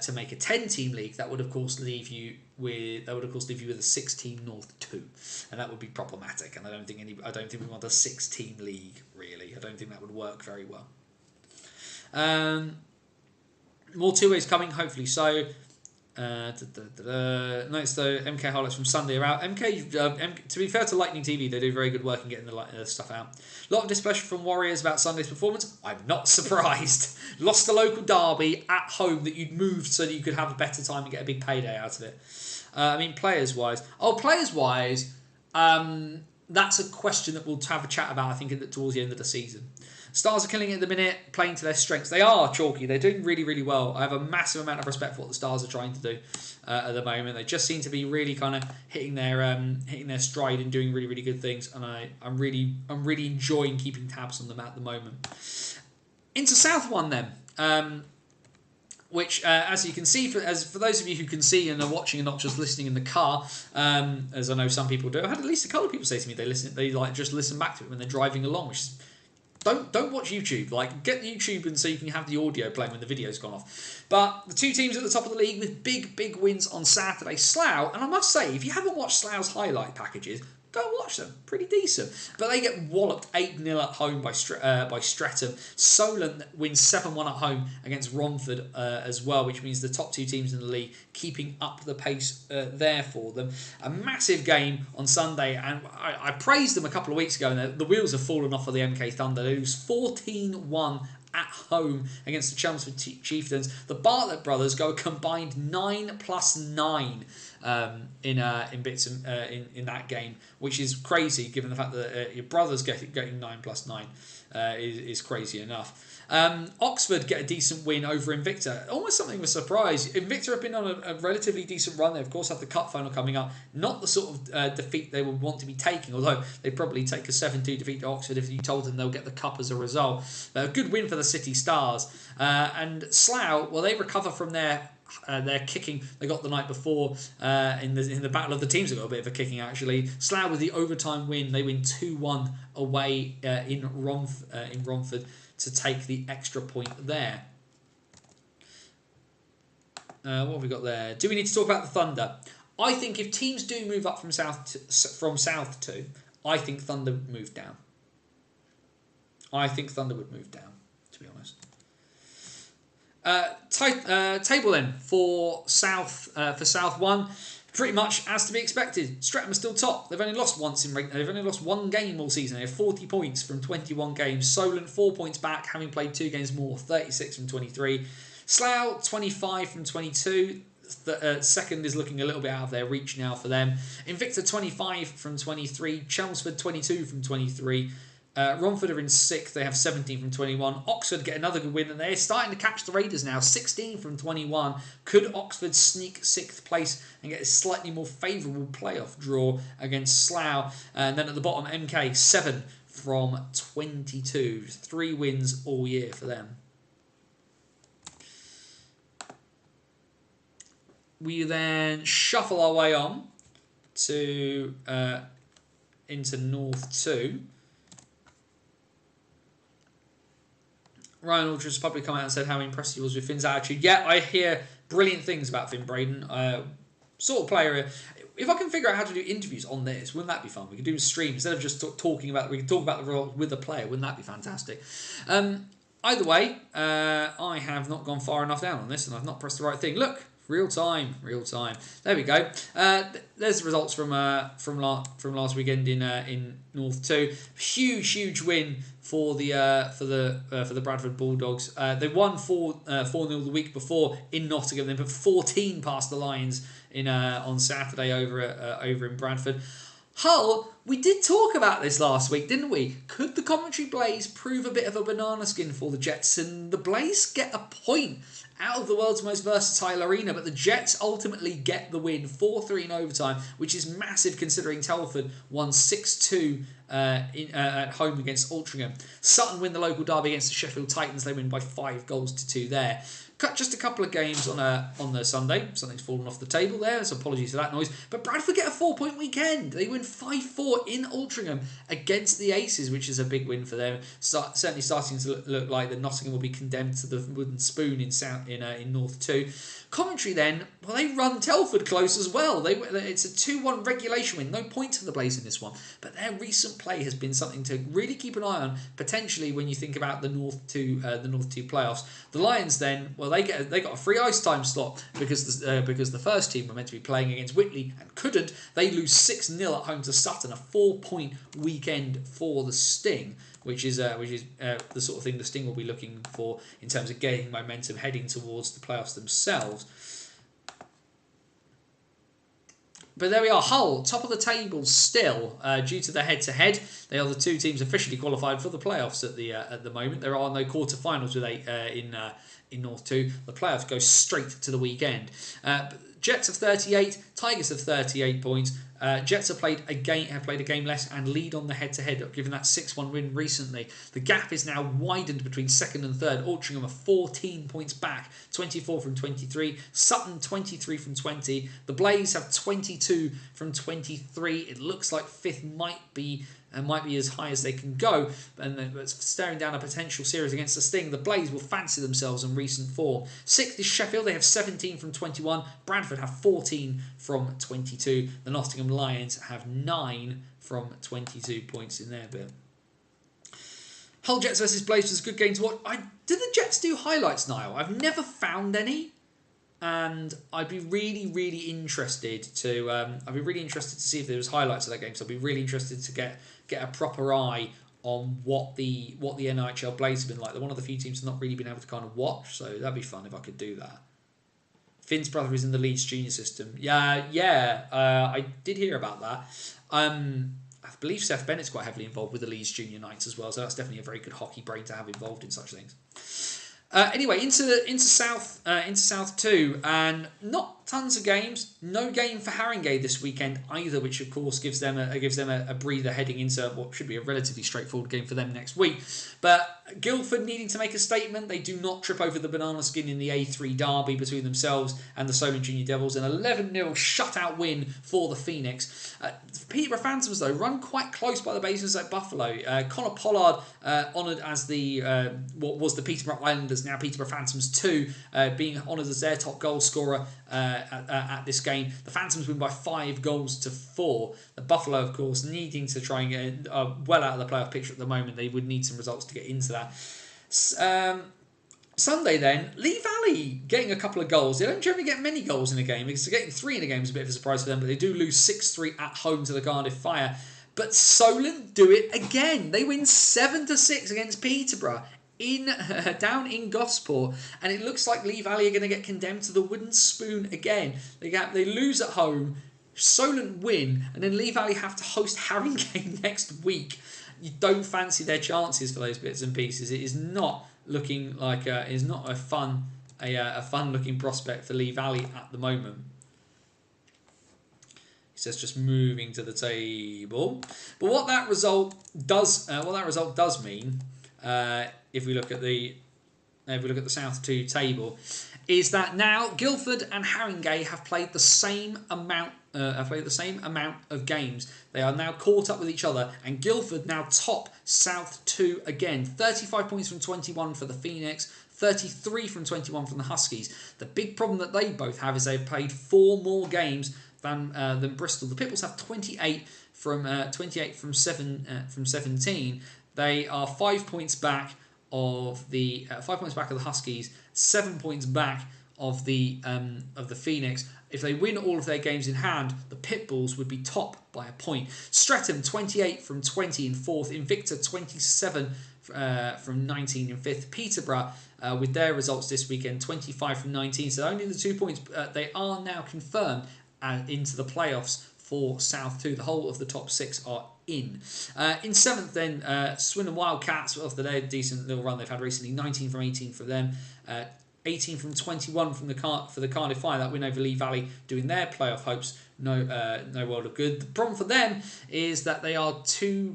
S1: to make a 10-team league. That would of course leave you with a 6-team North 2, and that would be problematic. And I don't think we want a 6-team league really. I don't think that would work very well. More two-ways coming, hopefully so. Notice though, MK highlights from Sunday are out. To be fair to Lightning TV, they do very good work in getting the stuff out. A lot of displeasure from Warriors about Sunday's performance. I'm not surprised. Lost a local derby at home that you'd moved so that you could have a better time and get a big payday out of it. Players-wise, that's a question that we'll have a chat about, I think, towards the end of the season. Stars are killing it at the minute, playing to their strengths. They are chalky. They're doing really, really well. I have a massive amount of respect for what the Stars are trying to do at the moment. They just seem to be really kind of hitting their stride and doing really, really good things. And I'm really enjoying keeping tabs on them at the moment. Into South 1 then. Which, as you can see, for those of you who can see and are watching and not just listening in the car, as I know some people do, I've had at least a couple of people say to me they just listen back to it when they're driving along, which is... Don't watch YouTube. Get YouTube and so you can have the audio playing when the video's gone off. But the 2 teams at the top of the league with big wins on Saturday. Slough, and I must say, if you haven't watched Slough's highlight packages, go watch them. Pretty decent. But they get walloped 8-0 at home by Streatham. Solent wins 7-1 at home against Romford as well, which means the top 2 teams in the league keeping up the pace there for them. A massive game on Sunday, and I praised them a couple of weeks ago, and the wheels have fallen off of the MK Thunder. They lose 14-1 at home against the Chelmsford Chieftains. The Bartlett brothers go a combined 9+9 in that game, which is crazy given the fact that your brothers getting 9+9 is crazy enough. Oxford get a decent win over Invicta. Almost something of a surprise. Invicta have been on a relatively decent run. They of course have the cup final coming up. Not the sort of defeat they would want to be taking, although they'd probably take a 7-2 defeat to Oxford if you told them they'll get the cup as a result. A good win for the City Stars. And Slough, well, they recover from their kicking they got the night before in the battle of the teams. They got a bit of a kicking actually. Slough with the overtime win. They win 2-1 away in Romford to take the extra point there. What have we got there? Do we need to talk about the Thunder? I think if teams do move up from south to, I think Thunder would move down. I think Thunder would move down, to be honest. Table then for South 1, pretty much as to be expected. Streatham are still top. They've only lost they've only lost one game all season. They have 40 points from 21 games. Solent 4 points back, having played 2 games more, 36 from 23. Slough 25 from 22. Second is looking a little bit out of their reach now for them. Invicta 25 from 23. Chelmsford 22 from 23. Romford are in 6th. They have 17 from 21. Oxford get another good win, and they're starting to catch the Raiders now. 16 from 21. Could Oxford sneak 6th place and get a slightly more favourable playoff draw against Slough? And then at the bottom, MK 7 from 22. 3 wins all year for them. We then shuffle our way on to into North 2. Ryan Aldridge has probably come out and said how impressed he was with Finn's attitude. Yeah, I hear brilliant things about Finn Braden. Sort of player. If I can figure out how to do interviews on this, wouldn't that be fun? We could do a stream instead of just talking about. We could talk about the role with the player. Wouldn't that be fantastic? Either way, I have not gone far enough down on this, and I've not pressed the right thing. Look. Real time. There we go. There's the results from last weekend in North 2. Huge win for the Bradford Bulldogs. They won 4-0 the week before in Nottingham. They put 14 past the Lions on Saturday over in Bradford. Hull, we did talk about this last week, didn't we? Could the Coventry Blaze prove a bit of a banana skin for the Jets? And the Blaze get a point out of the world's most versatile arena, but the Jets ultimately get the win, 4-3 in overtime, which is massive considering Telford won 6-2 at home against Altrincham. Sutton win the local derby against the Sheffield Titans. They win by 5-2 there. Cut just a couple of games on the Sunday. Something's fallen off the table there, so apologies for that noise. But Bradford get a 4-point weekend. They win 5-4 in Altrincham against the Aces, which is a big win for them. Certainly starting to look like that Nottingham will be condemned to the wooden spoon in North 2. Coventry then, well, they run Telford close as well. It's a 2-1 regulation win. No point to the Blaze in this one. But their recent play has been something to really keep an eye on, potentially when you think about the North 2 playoffs. The Lions then, well, they got a free ice time slot because the first team were meant to be playing against Whitley and couldn't. They lose 6-0 at home to Sutton, a 4-point weekend for the Sting, which is the sort of thing the Sting will be looking for in terms of gaining momentum heading towards the playoffs themselves. But there we are, Hull, top of the table still, due to the head-to-head. They are the 2 teams officially qualified for the playoffs at the moment. There are no quarter-finals in North 2. The playoffs go straight to the weekend. Jets have 38, Tigers have 38 points. Jets have played a game less and lead on the head-to-head, given that 6-1 win recently. The gap is now widened between second and third. Altrincham are 14 points back, 24 from 23. Sutton 23 from 20. The Blaze have 22 from 23. It looks like fifth might be as high as they can go, and staring down a potential series against the Sting. The Blaze will fancy themselves in recent form. 6th is Sheffield. They have 17 from 21. Bradford have 14 from 22. The Nottingham Lions have 9 from 22 points in their bit. Hull Jets versus Blaze was a good game to watch. Did the Jets do highlights, Niall? I've never found any, and I'd be really interested to. I'd be really interested to see if there was highlights of that game. So I'd be really interested to get a proper eye on what the NIHL Blaze have been like. They're one of the few teams I've not really been able to kind of watch, so that'd be fun if I could do that. Finn's brother is in the Leeds junior system. I did hear about that. I believe Seth Bennett's quite heavily involved with the Leeds Junior Knights as well, so that's definitely a very good hockey brain to have involved in such things. Anyway, into South 2, and not tons of games. No game for Haringey this weekend either, which of course gives them a breather heading into what should be a relatively straightforward game for them next week. But Guildford needing to make a statement. They do not trip over the banana skin in the A3 derby between themselves and the Solent Junior Devils. An 11-0 shutout win for the Phoenix. Peterborough Phantoms, though, run quite close by the bases at Buffalo. Connor Pollard, honoured as what was the Peterborough Islanders Panthers, now Peterborough Phantoms 2, being honoured as their top goal scorer at this game. The Phantoms win by 5 goals to 4. The Buffalo, of course, needing to try and get well out of the playoff picture at the moment. They would need some results to get into that. Sunday then, Lee Valley getting a couple of goals. They don't generally get many goals in a game because getting 3 in a game is a bit of a surprise for them, but they do lose 6-3 at home to the Cardiff Fire. But Solent do it again. They win 7-6 against Peterborough down in Gosport, and it looks like Lee Valley are going to get condemned to the wooden spoon again. They lose at home, Solent win, and then Lee Valley have to host Haringey next week. You don't fancy their chances for those bits and pieces. It is not looking like it is not a fun looking prospect for Lee Valley at the moment. He says just moving to the table, but what that result does mean, if we look at the South 2 table, is that now Guildford and Haringey have played the same amount. Of games. They are now caught up with each other, and Guildford now top South 2 again. 35 points from 21 for the Phoenix, 33 from 21 from the Huskies. The big problem that they both have is they've played 4 more games than Bristol. The Pitbulls have 28 from 17. They are 5 points back of the Huskies, 7 points back of the Phoenix. If they win all of their games in hand, the Pitbulls would be top by a point. Streatham 28 from 20 in 4th. Invicta 27 from 19 in 5th. Peterborough, with their results this weekend, 25 from 19. So only the 2 points. They are now confirmed into the playoffs for South 2. The whole of the top 6 are in. In 7th then, Swindon Wildcats, after their decent little run they've had recently, 19 from 18 for them. 18 from 21 for the Cardiff Fire. That win over Lee Valley, doing their playoff hopes no world of good. The problem for them is that they have 2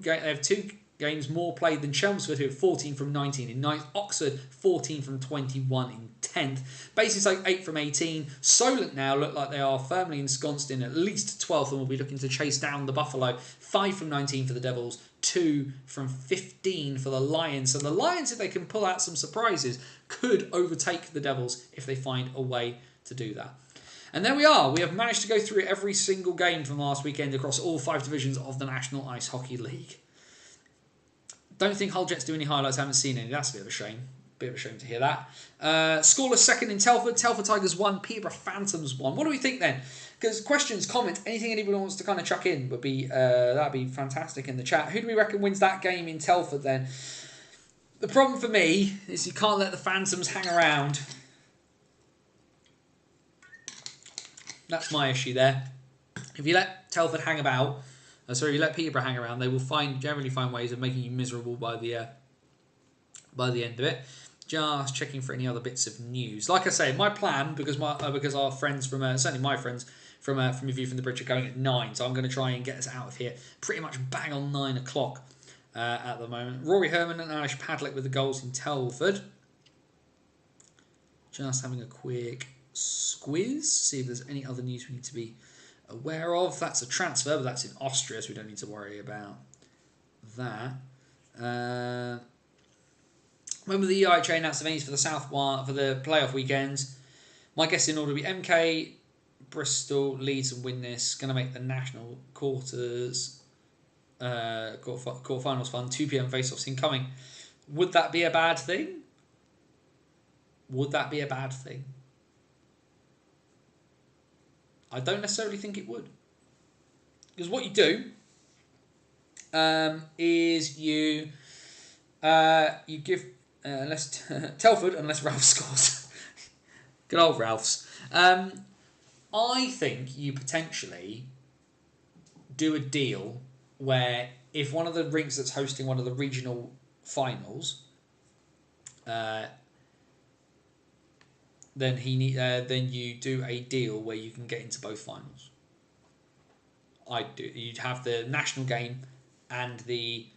S1: games more played than Chelmsford, who have 14 from 19 in 9th. Oxford 14 from 21 in 10th. Basingstoke 8 from 18. Solent now look like they are firmly ensconced in at least 12th and will be looking to chase down the Buffalo. 5 from 19 for the Devils. 2 from 15 for the Lions. So the Lions, if they can pull out some surprises, could overtake the Devils if they find a way to do that. And there we are. We have managed to go through every single game from last weekend across all 5 divisions of the National Ice Hockey League. Don't think Hull Jets do any highlights. Haven't seen any. That's a bit of a shame. Bit of a shame to hear that. Scoreless second in Telford. Telford Tigers 1. Peterborough Phantoms 1. What do we think then? Because questions, comments, anything anybody wants to kind of chuck in would be that'd be fantastic in the chat. Who do we reckon wins that game in Telford then? The problem for me is you can't let the Phantoms hang around. That's my issue there. If you let Telford hang about, you let Peterborough hang around, they will generally find ways of making you miserable by the end of it. Just checking for any other bits of news. Like I say, my plan, because our friends from certainly my friends from A View from the Bridge are going at 9, so I'm going to try and get us out of here pretty much bang on 9 o'clock at the moment. Rory Herman and Alish Padlick with the goals in Telford. Just having a quick squiz, see if there's any other news we need to be aware of. That's a transfer, but that's in Austria, so we don't need to worry about that. Remember the EIHA announced the venues for the South one for the playoff weekends. My guess in order to be MK, Bristol, Leeds, and Widnes. Going to make the national quarterfinals fun. 2 p.m. face-offs incoming. Would that be a bad thing? Would that be a bad thing? I don't necessarily think it would. Because what you do is you give unless Telford, unless Ralph scores. Good old Ralphs. I think you potentially do a deal where if one of the rinks that's hosting one of the regional finals, then you do a deal where you can get into both finals. You'd have the national game and the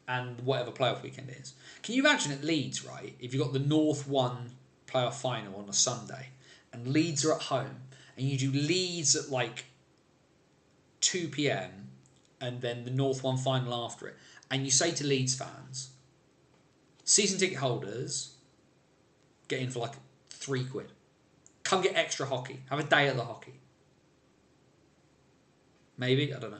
S1: and whatever playoff weekend it is. Can you imagine at Leeds, right? If you've got the North 1 playoff final on a Sunday, and Leeds are at home, and you do Leeds at like 2 p.m. and then the North 1 final after it, and you say to Leeds fans, season ticket holders get in for like £3. Come get extra hockey. Have a day at the hockey. Maybe, I don't know.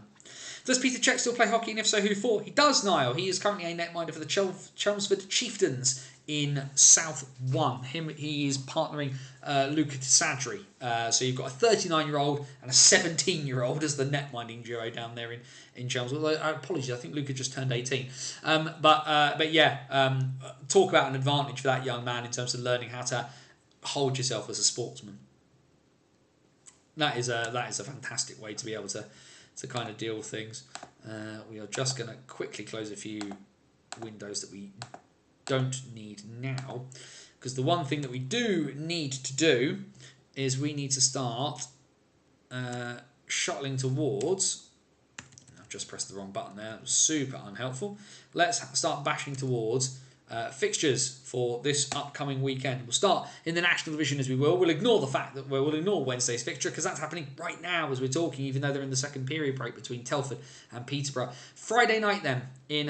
S1: Does Peter Cech still play hockey, and if so, who for? He does, Niall. He is currently a netminder for the Chelmsford Chieftains in South 1. He is partnering Luca Sadri. So you've got a 39-year-old and a 17-year-old as the netminding duo down there in Chelmsford. Apologies, I think Luca just turned 18. But yeah, talk about an advantage for that young man in terms of learning how to hold yourself as a sportsman. That is a fantastic way to be able to kind of deal with things. We are just going to quickly close a few windows that we don't need now, because the one thing that we do need to do is we need to start shuttling towards. I've just pressed the wrong button there. That was super unhelpful. Let's start bashing towards fixtures for this upcoming weekend. We'll start in the National Division as we will. We'll ignore the fact that we'll ignore Wednesday's fixture because that's happening right now as we're talking, even though they're in the second period break between Telford and Peterborough. Friday night then in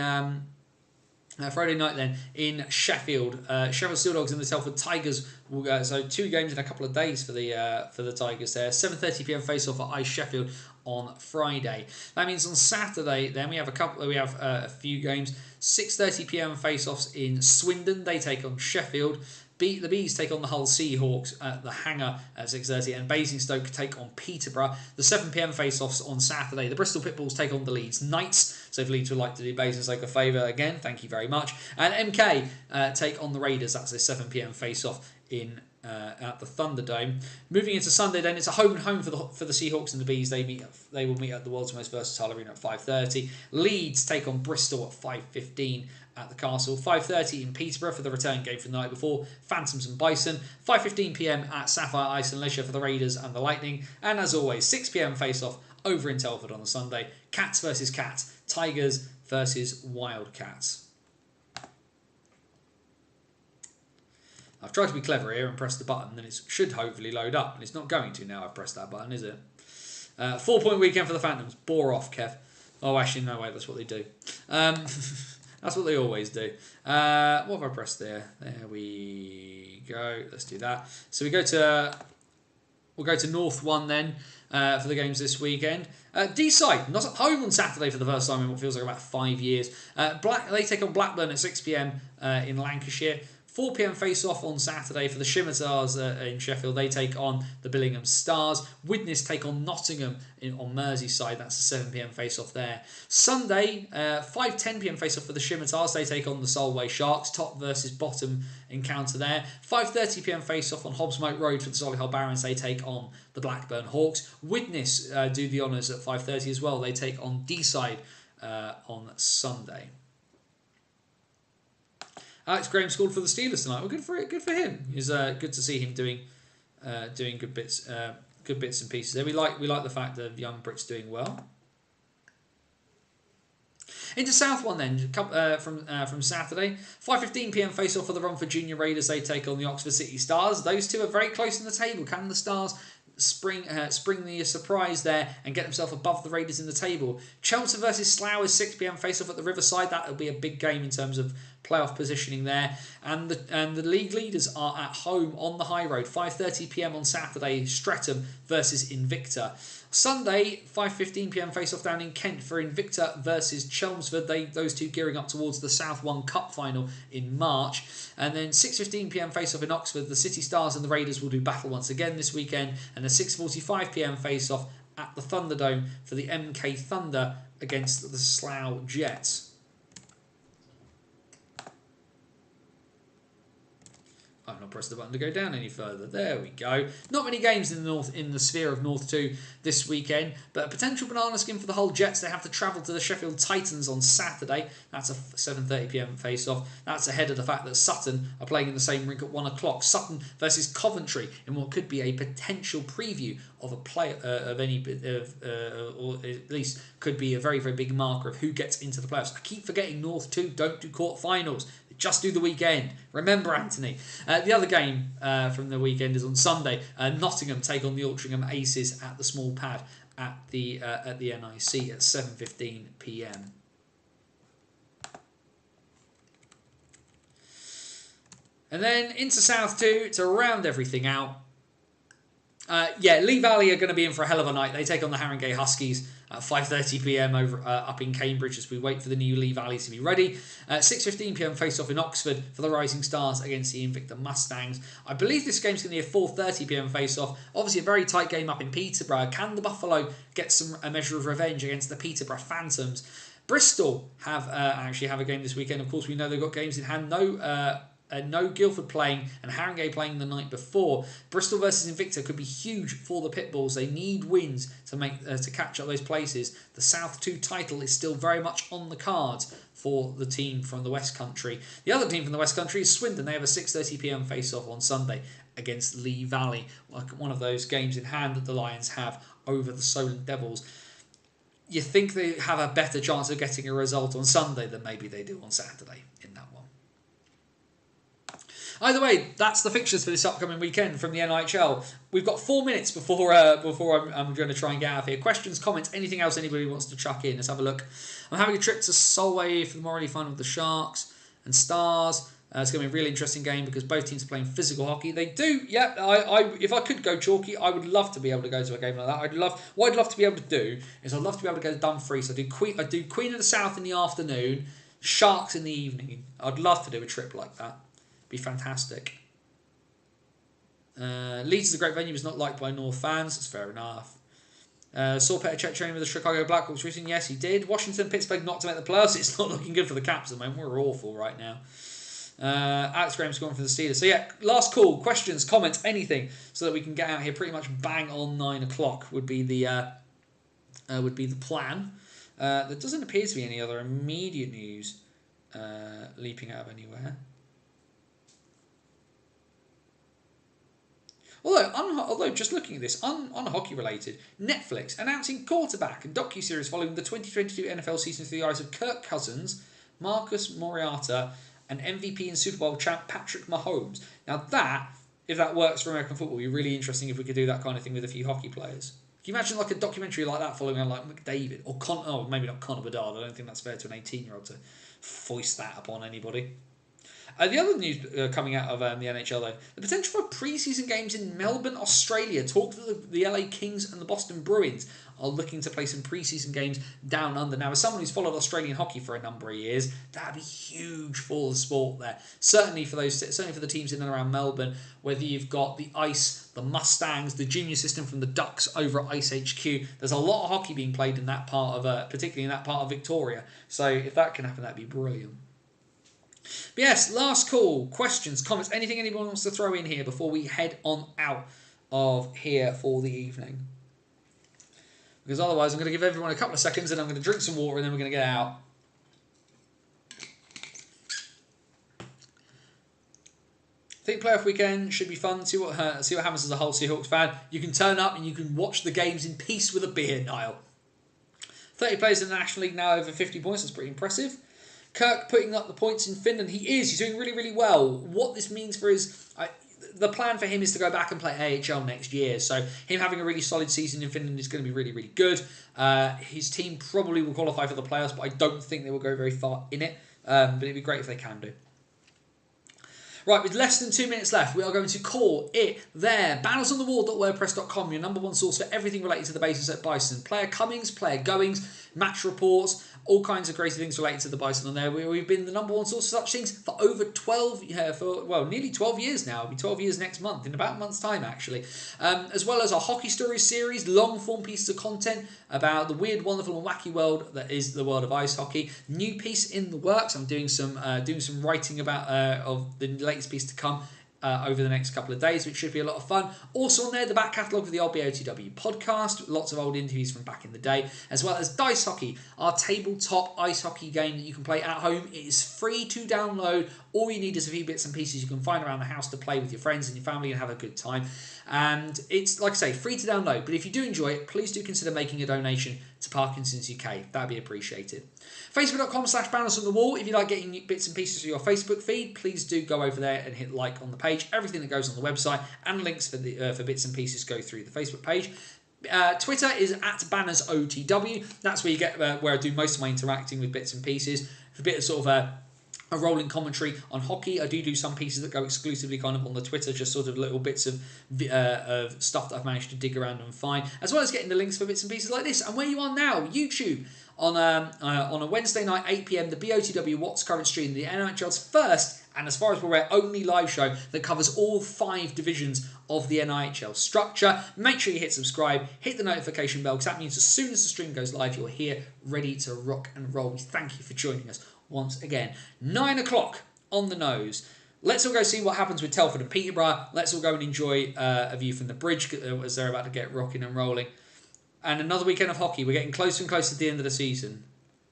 S1: Sheffield, Sheffield Steel Dogs and the Telford Tigers will go. So 2 games in a couple of days for the Tigers there. 7:30 p.m. face off at Ice Sheffield on Friday. That means on Saturday then we have a few games. 6:30 p.m. face-offs in Swindon. They take on Sheffield. The Bees take on the Hull Seahawks at the Hangar at 6:30, and Basingstoke take on Peterborough. The 7 p.m. face-offs on Saturday. The Bristol Pitbulls take on the Leeds Knights. So if Leeds would like to do Basingstoke a favour again, thank you very much. And MK take on the Raiders. That's a 7 p.m. face-off in at the Thunderdome. Moving into Sunday, then it's a home and home for the Seahawks and the Bees. They will meet at the world's most versatile arena at 5:30. Leeds take on Bristol at 5:15 at the Castle. 5:30 in Peterborough for the return game from the night before. Phantoms and Bison. 5:15 p.m. at Sapphire Ice and Leisure for the Raiders and the Lightning. And as always, 6 p.m. face-off over in Telford on the Sunday. Cats versus Cats. Tigers versus Wildcats. I've tried to be clever here and press the button, and it should hopefully load up, and it's not going to now I've pressed that button, is it? 4-point weekend for the Phantoms. Bore off, Kev. Oh, actually, no, wait, that's what they do. That's what they always do. What have I pressed there? There we go. Let's do that. So we'll go to North 1 then for the games this weekend. D-side, not at home on Saturday for the first time in what feels like about 5 years. They take on Blackburn at 6 p.m. In Lancashire. 4 p.m. face-off on Saturday for the Scimitars in Sheffield. They take on the Billingham Stars. Widnes take on Nottingham on Merseyside. That's a 7 p.m. face-off there. Sunday, 5:10 p.m. face-off for the Scimitars. They take on the Solway Sharks. Top versus bottom encounter there. 5:30 p.m. face-off on Hobbsmoat Road for the Solihull Barons. They take on the Blackburn Hawks. Widnes do the honours at 5:30 as well. They take on D-side on Sunday. Alex Graham scored for the Steelers tonight. Well, good for him. It's good to see him doing good bits and pieces there. We like the fact that young Brit's doing well. Into South 1 then, from Saturday. 5:15 p.m. face-off for the Romford Junior Raiders. They take on the Oxford City Stars. Those two are very close in the table. Can the Stars spring the surprise there and get themselves above the Raiders in the table? Chelmsford versus Slough is 6 p.m. face-off at the Riverside. That will be a big game in terms of playoff positioning there. And the league leaders are at home on the High Road. 5:30 p.m. on Saturday, Streatham versus Invicta. Sunday, 5:15 p.m. face-off down in Kent for Invicta versus Chelmsford. Those two gearing up towards the South 1 Cup final in March. And then 6:15 p.m. face-off in Oxford. The City Stars and the Raiders will do battle once again this weekend. And a 6:45 p.m. face-off at the Thunderdome for the MK Thunder against the Slough Jets. I've not pressed the button to go down any further. There we go. Not many games in the sphere of North 2 this weekend, but a potential banana skin for the Hull Jets. They have to travel to the Sheffield Titans on Saturday. That's a 7:30 p.m. face-off. That's ahead of the fact that Sutton are playing in the same rink at 1 o'clock. Sutton versus Coventry in what could be a potential preview of a play or at least could be a very, very big marker of who gets into the playoffs. I keep forgetting North 2 don't do quarterfinals. Just do the weekend. Remember, Anthony. The other game from the weekend is on Sunday. Nottingham take on the Altrincham Aces at the Small Pad at the NIC at 7:15 p.m. And then into South 2 to round everything out. Lee Valley are going to be in for a hell of a night. They take on the Haringey Huskies at 5:30 p.m. over up in Cambridge as we wait for the new Lee Valleys to be ready. 6:15 p.m. face-off in Oxford for the Rising Stars against the Invicta Mustangs. I believe this game's going to be a 4:30 p.m. face-off. Obviously a very tight game up in Peterborough. Can the Buffalo get a measure of revenge against the Peterborough Phantoms? Bristol actually have a game this weekend. Of course, we know they've got games in hand. No Guildford playing and Haringey playing the night before. Bristol versus Invicta could be huge for the Pitbulls. They need wins to catch up those places. The South 2 title is still very much on the cards for the team from the West Country. The other team from the West Country is Swindon. They have a 6:30 p.m. face-off on Sunday against Lee Valley. One of those games in hand that the Lions have over the Solent Devils. You think they have a better chance of getting a result on Sunday than maybe they do on Saturday in that one. Either way, that's the fixtures for this upcoming weekend from the NIHL. We've got 4 minutes before I'm going to try and get out of here. Questions, comments, anything else anybody wants to chuck in. Let's have a look. I'm having a trip to Solway for the Morley final with the Sharks and Stars. It's going to be a really interesting game because both teams are playing physical hockey. They do, yeah. If I could go chalky, I would love to be able to go to a game like that. What I'd love to be able to do is I'd love to be able to go to Dumfries. I do Queen of the South in the afternoon, Sharks in the evening. I'd love to do a trip like that. Be fantastic. Leeds is a great venue, was not liked by North fans. That's fair enough. Saw Petr Cech training with the Chicago Blackhawks recently. Yes, he did. Washington, Pittsburgh not to make the playoffs. It's not looking good for the Caps at the moment. We're awful right now. Alex Graham's going for the Steelers. So yeah, last call. Questions, comments, anything, so that we can get out here pretty much bang on 9 o'clock would be the plan. There doesn't appear to be any other immediate news leaping out of anywhere. Although just looking at this, un-hockey related, Netflix announcing Quarterback, a docu-series following the 2022 NFL season through the eyes of Kirk Cousins, Marcus Mariota, and MVP and Super Bowl champ Patrick Mahomes. Now that, if that works for American football, would be really interesting if we could do that kind of thing with a few hockey players. Can you imagine like a documentary like that following on like McDavid or maybe not Connor Bedard? I don't think that's fair to an 18-year-old to foist that upon anybody. The other news coming out of the NHL, though, the potential for pre-season games in Melbourne, Australia. Talk that the LA Kings and the Boston Bruins are looking to play some pre-season games down under. Now, as someone who's followed Australian hockey for a number of years, that'd be huge for the sport there. Certainly for the teams in and around Melbourne, whether you've got the Ice, the Mustangs, the junior system from the Ducks over at Ice HQ. There's a lot of hockey being played in that part of, particularly in that part of Victoria. So if that can happen, that'd be brilliant. But yes, last call, questions, comments, anything anyone wants to throw in here before we head on out of here for the evening. Because otherwise I'm going to give everyone a couple of seconds and I'm going to drink some water and then we're going to get out. I think playoff weekend should be fun. See what happens as a whole Seahawks fan. You can turn up and you can watch the games in peace with a beer, Niall. 30 players in the National League now over 50 points. That's pretty impressive. Kirk putting up the points in Finland. He's doing really, really well. What this means for the plan for him is to go back and play AHL next year. So him having a really solid season in Finland is going to be really, really good. His team probably will qualify for the playoffs, but I don't think they will go very far in it. But it'd be great if they can do. Right, with less than 2 minutes left, we are going to call it there. Bannersonthewall.wordpress.com, your number one source for everything related to the Basis at Bison. Player comings, player goings, match reports, all kinds of crazy things related to the Bison on there. We've been the number one source for such things for over nearly 12 years now. It'll be 12 years next month, in about a month's time actually. As well as a Hockey Stories series, long form pieces of content about the weird, wonderful and wacky world that is the world of ice hockey. New piece in the works. I'm doing some writing about of the latest piece to come over the next couple of days, which should be a lot of fun. Also on there, the back catalogue of the old BOTW podcast, lots of old interviews from back in the day, as well as Dice Hockey, our tabletop ice hockey game that you can play at home. It is free to download. All you need is a few bits and pieces you can find around the house to play with your friends and your family and have a good time. And it's, like I say, free to download. But if you do enjoy it, please do consider making a donation to Parkinson's UK. That'd be appreciated. Facebook.com/BannersOnTheWall. If you like getting bits and pieces for your Facebook feed, please do go over there and hit like on the page. Everything that goes on the website and links for bits and pieces go through the Facebook page. Twitter is @BannersOTW. That's where you get where I do most of my interacting with bits and pieces. For a bit of sort of a rolling commentary on hockey. I do some pieces that go exclusively kind of on the Twitter, just sort of little bits of stuff that I've managed to dig around and find, as well as getting the links for bits and pieces like this. And where you are now, YouTube, on a Wednesday night, 8 p.m, the BOTW What's Current stream, the NHL's first, and as far as we're aware, only live show that covers all 5 divisions of the NIHL structure. Make sure you hit subscribe, hit the notification bell, because that means as soon as the stream goes live, you're here ready to rock and roll. We thank you for joining us once again. 9 o'clock on the nose. Let's all go see what happens with Telford and Peterborough. Let's all go and enjoy a view from the bridge as they're about to get rocking and rolling. And another weekend of hockey. We're getting closer and closer to the end of the season,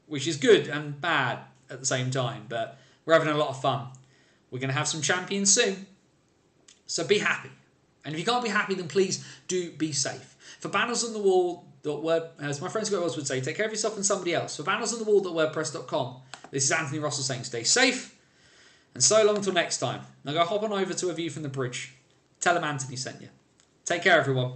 S1: which is good and bad at the same time, but we're having a lot of fun. We're going to have some champions soon, so be happy. And if you can't be happy, then please do be safe. For banners on the wall, as my friend Scott Wells would say, take care of yourself and somebody else. For banners on the wall.wordpress.com, this is Anthony Russell saying stay safe, and so long till next time. Now go hop on over to a view from the bridge. Tell them Anthony sent you. Take care, everyone.